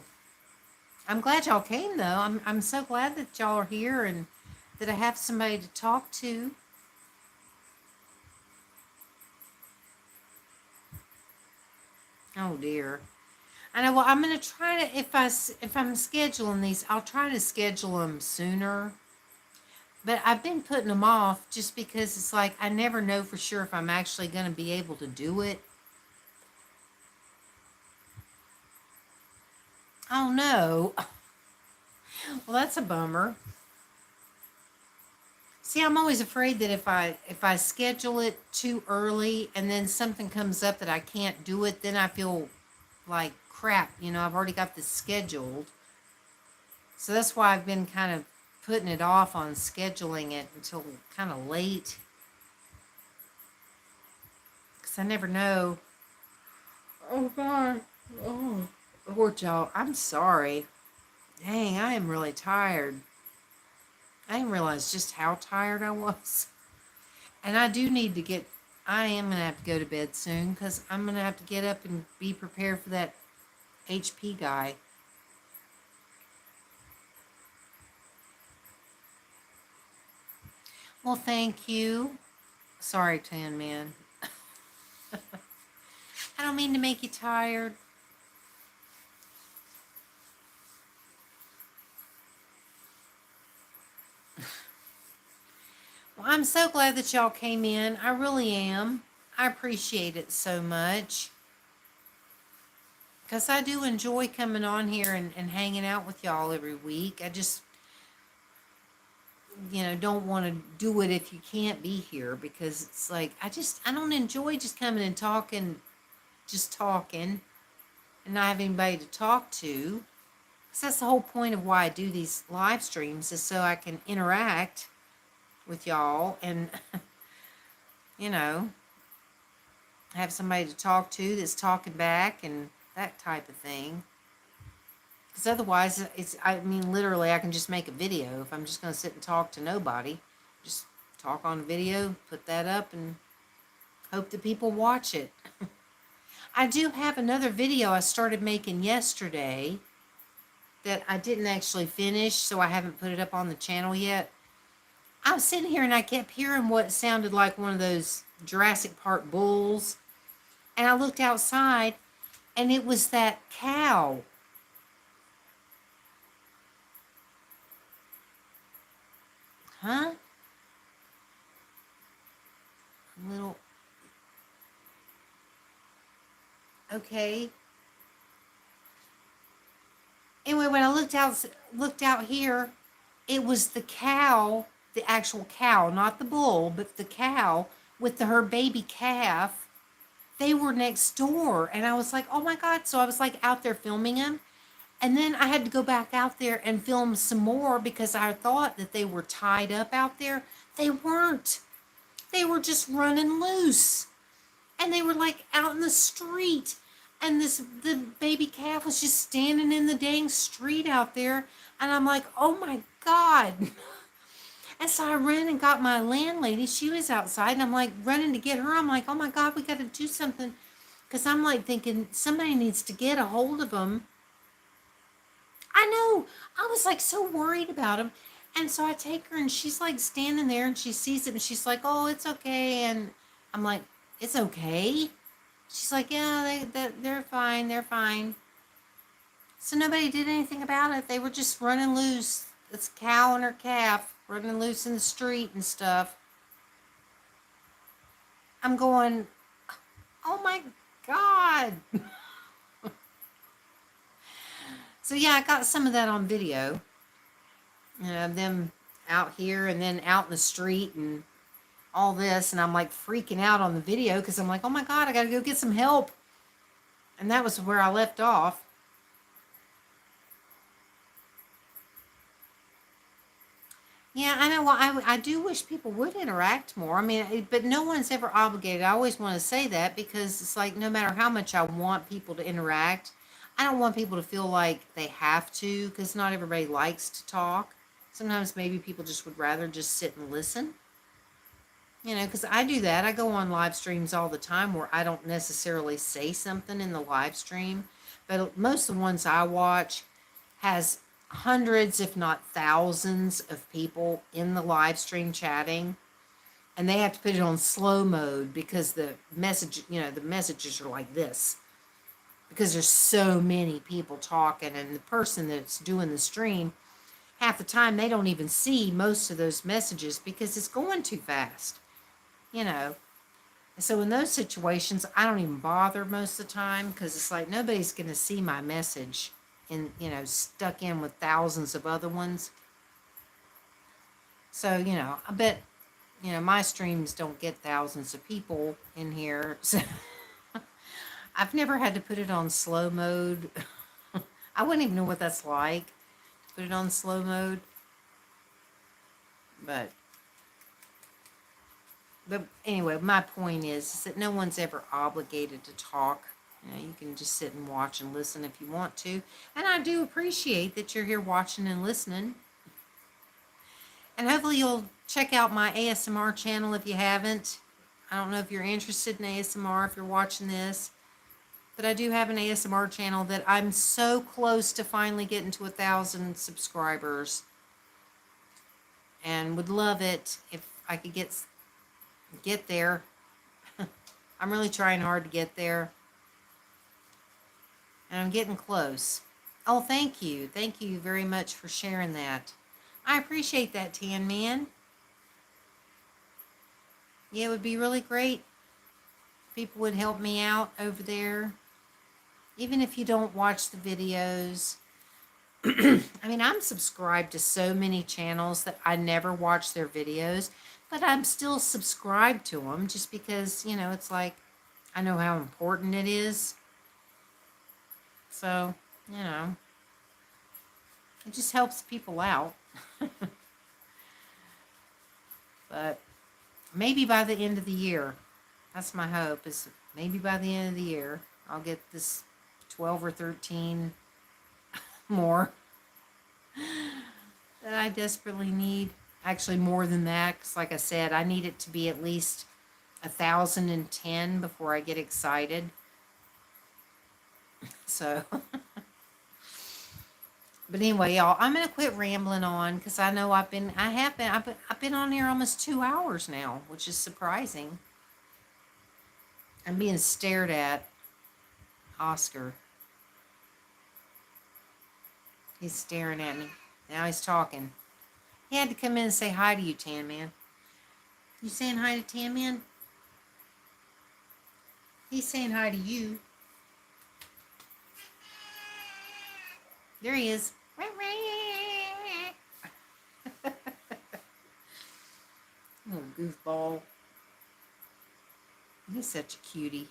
I'm glad y'all came though. I'm so glad that y'all are here and that I have somebody to talk to. Oh dear. I know. Well, I'm gonna try to if I'm scheduling these, I'll try to schedule them sooner. But I've been putting them off just because it's like I never know for sure if I'm actually going to be able to do it. Oh no. Well, that's a bummer. See, I'm always afraid that if I schedule it too early and then something comes up that I can't do it, then I feel like crap. I've already got this scheduled. So that's why I've been kind of putting it off on scheduling it until kind of late. Because I never know. Oh, God. Oh, Lord, y'all. I'm sorry. Dang, I am really tired. I didn't realize just how tired I was. And I do need to I am going to have to go to bed soon because I'm going to have to get up and be prepared for that HP guy. Well, thank you. Sorry, Tan Man. I don't mean to make you tired. Well, I'm so glad that y'all came in. I really am. I appreciate it so much. Because I do enjoy coming on here and hanging out with y'all every week. I just, don't want to do it if you can't be here because it's like, I don't enjoy just coming and talking and not having anybody to talk to. Because that's the whole point of why I do these live streams is so I can interact with y'all and, have somebody to talk to that's talking back and that type of thing. Because otherwise, literally, I can just make a video. If I'm just going to sit and talk to nobody, just talk on video, put that up, and hope that people watch it. I do have another video I started making yesterday that I didn't actually finish, so I haven't put it up on the channel yet. I was sitting here and I kept hearing what sounded like one of those Jurassic Park bulls. And I looked outside and it was that cow. Huh? A little. Okay. Anyway, when I looked out here, it was the cow, the actual cow, not the bull, but the cow with her baby calf. They were next door, and I was like, "Oh my god!" So I was like out there filming them, and then I had to go back out there and film some more because I thought that they were tied up out there. They weren't. They were just running loose, and they were like out in the street, and the baby calf was just standing in the dang street out there, and I'm like, "Oh my god." And so I ran and got my landlady. She was outside, and I'm like running to get her. I'm like, "Oh my god, we got to do something," because I'm like thinking somebody needs to get a hold of them. I know. I was like so worried about him. And so I take her and she's like standing there and she sees it and she's like, "Oh, it's okay." And I'm like, "It's okay?" She's like, "Yeah, they're fine. They're fine." So nobody did anything about it. They were just running loose. This cow and her calf running loose in the street and stuff. I'm going, "Oh my God." So yeah, I got some of that on video. Them out here and then out in the street and all this. And I'm like freaking out on the video because I'm like, "Oh my God, I got to go get some help." And that was where I left off. Yeah, I know. Well, I do wish people would interact more. I mean, but no one's ever obligated. I always want to say that because it's like no matter how much I want people to interact, I don't want people to feel like they have to because not everybody likes to talk. Sometimes maybe people just would rather just sit and listen. Because I do that. I go on live streams all the time where I don't necessarily say something in the live stream, but most of the ones I watch has hundreds, if not thousands, of people in the live stream chatting, and they have to put it on slow mode because the messages are like this because there's so many people talking, and the person that's doing the stream, half the time they don't even see most of those messages because it's going too fast. you know. So in those situations, I don't even bother most of the time because it's like nobody's going to see my message and, stuck in with thousands of other ones. So, I bet, my streams don't get thousands of people in here. So I've never had to put it on slow mode. I wouldn't even know what that's like to put it on slow mode. But anyway, my point is that no one's ever obligated to talk. You can just sit and watch and listen if you want to. And I do appreciate that you're here watching and listening. And hopefully you'll check out my ASMR channel if you haven't. I don't know if you're interested in ASMR if you're watching this. But I do have an ASMR channel that I'm so close to finally getting to 1,000 subscribers. And would love it if I could get there. I'm really trying hard to get there. And I'm getting close. Oh, thank you. Thank you very much for sharing that. I appreciate that, Tan Man. Yeah, it would be really great if people would help me out over there. Even if you don't watch the videos. I mean, I'm subscribed to so many channels that I never watch their videos, but I'm still subscribed to them just because, it's like I know how important it is. So, it just helps people out. But maybe by the end of the year, that's my hope, is maybe by the end of the year, I'll get this 12 or 13 more that I desperately need. Actually, more than that, because like I said, I need it to be at least 1,010 before I get excited. So, But anyway, y'all, I'm gonna quit rambling on because I know I've been on here almost 2 hours now, which is surprising. I'm being stared at. Oscar, he's staring at me. Now he's talking. He had to come in and say hi to you, Tan Man. You saying hi to Tan Man? He's saying hi to you. There he is. Little goofball. He's such a cutie.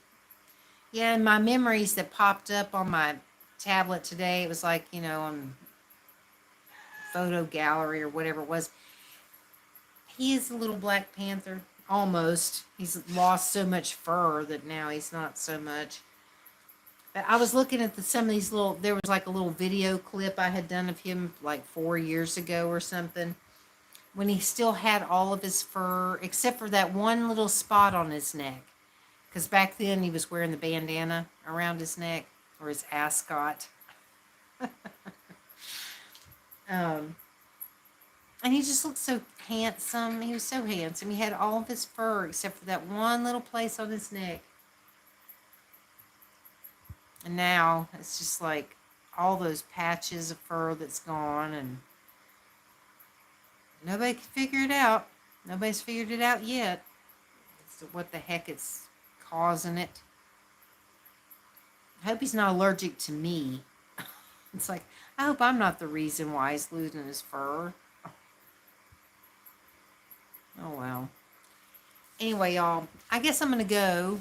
Yeah, and my memories that popped up on my tablet today, it was like, on photo gallery or whatever it was. He is a little Black Panther. Almost. He's lost so much fur that now he's not so much. But I was looking at some of these there was like a little video clip I had done of him like 4 years ago or something, when he still had all of his fur, except for that one little spot on his neck. Because back then he was wearing the bandana around his neck, or his ascot. And he just looked so handsome. He was so handsome. He had all of his fur except for that one little place on his neck. And now it's just like all those patches of fur that's gone, and nobody can figure it out. Nobody's figured it out yet. As to what the heck is causing it. I hope he's not allergic to me. It's like, I hope I'm not the reason why he's losing his fur. Oh, well. Anyway, y'all, I guess I'm going to go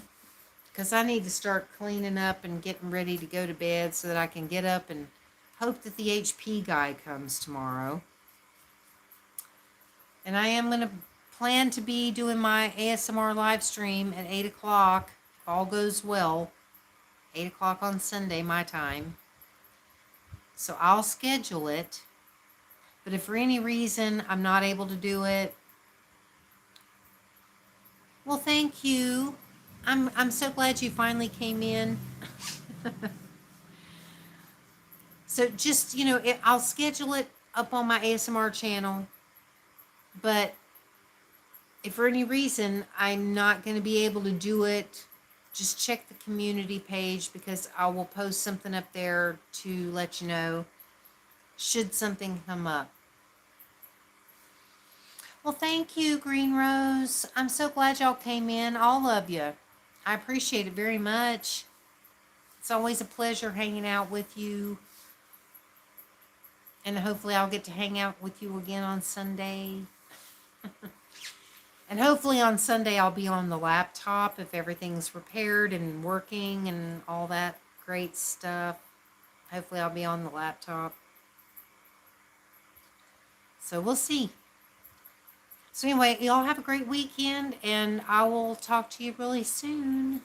because I need to start cleaning up and getting ready to go to bed so that I can get up and hope that the HP guy comes tomorrow. And I am going to plan to be doing my ASMR live stream at 8 o'clock, if all goes well. 8 o'clock on Sunday, my time. So I'll schedule it. But if for any reason I'm not able to do it, well, thank you. I'm so glad you finally came in. So just, I'll schedule it up on my ASMR channel. But if for any reason I'm not going to be able to do it, just check the community page, because I will post something up there to let you know should something come up. Well, thank you, Green Rose. I'm so glad y'all came in, all of you. I appreciate it very much. It's always a pleasure hanging out with you. And hopefully I'll get to hang out with you again on Sunday. And hopefully on Sunday I'll be on the laptop if everything's repaired and working and all that great stuff. Hopefully I'll be on the laptop. So we'll see. So anyway, y'all have a great weekend, and I will talk to you really soon.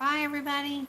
Bye, everybody.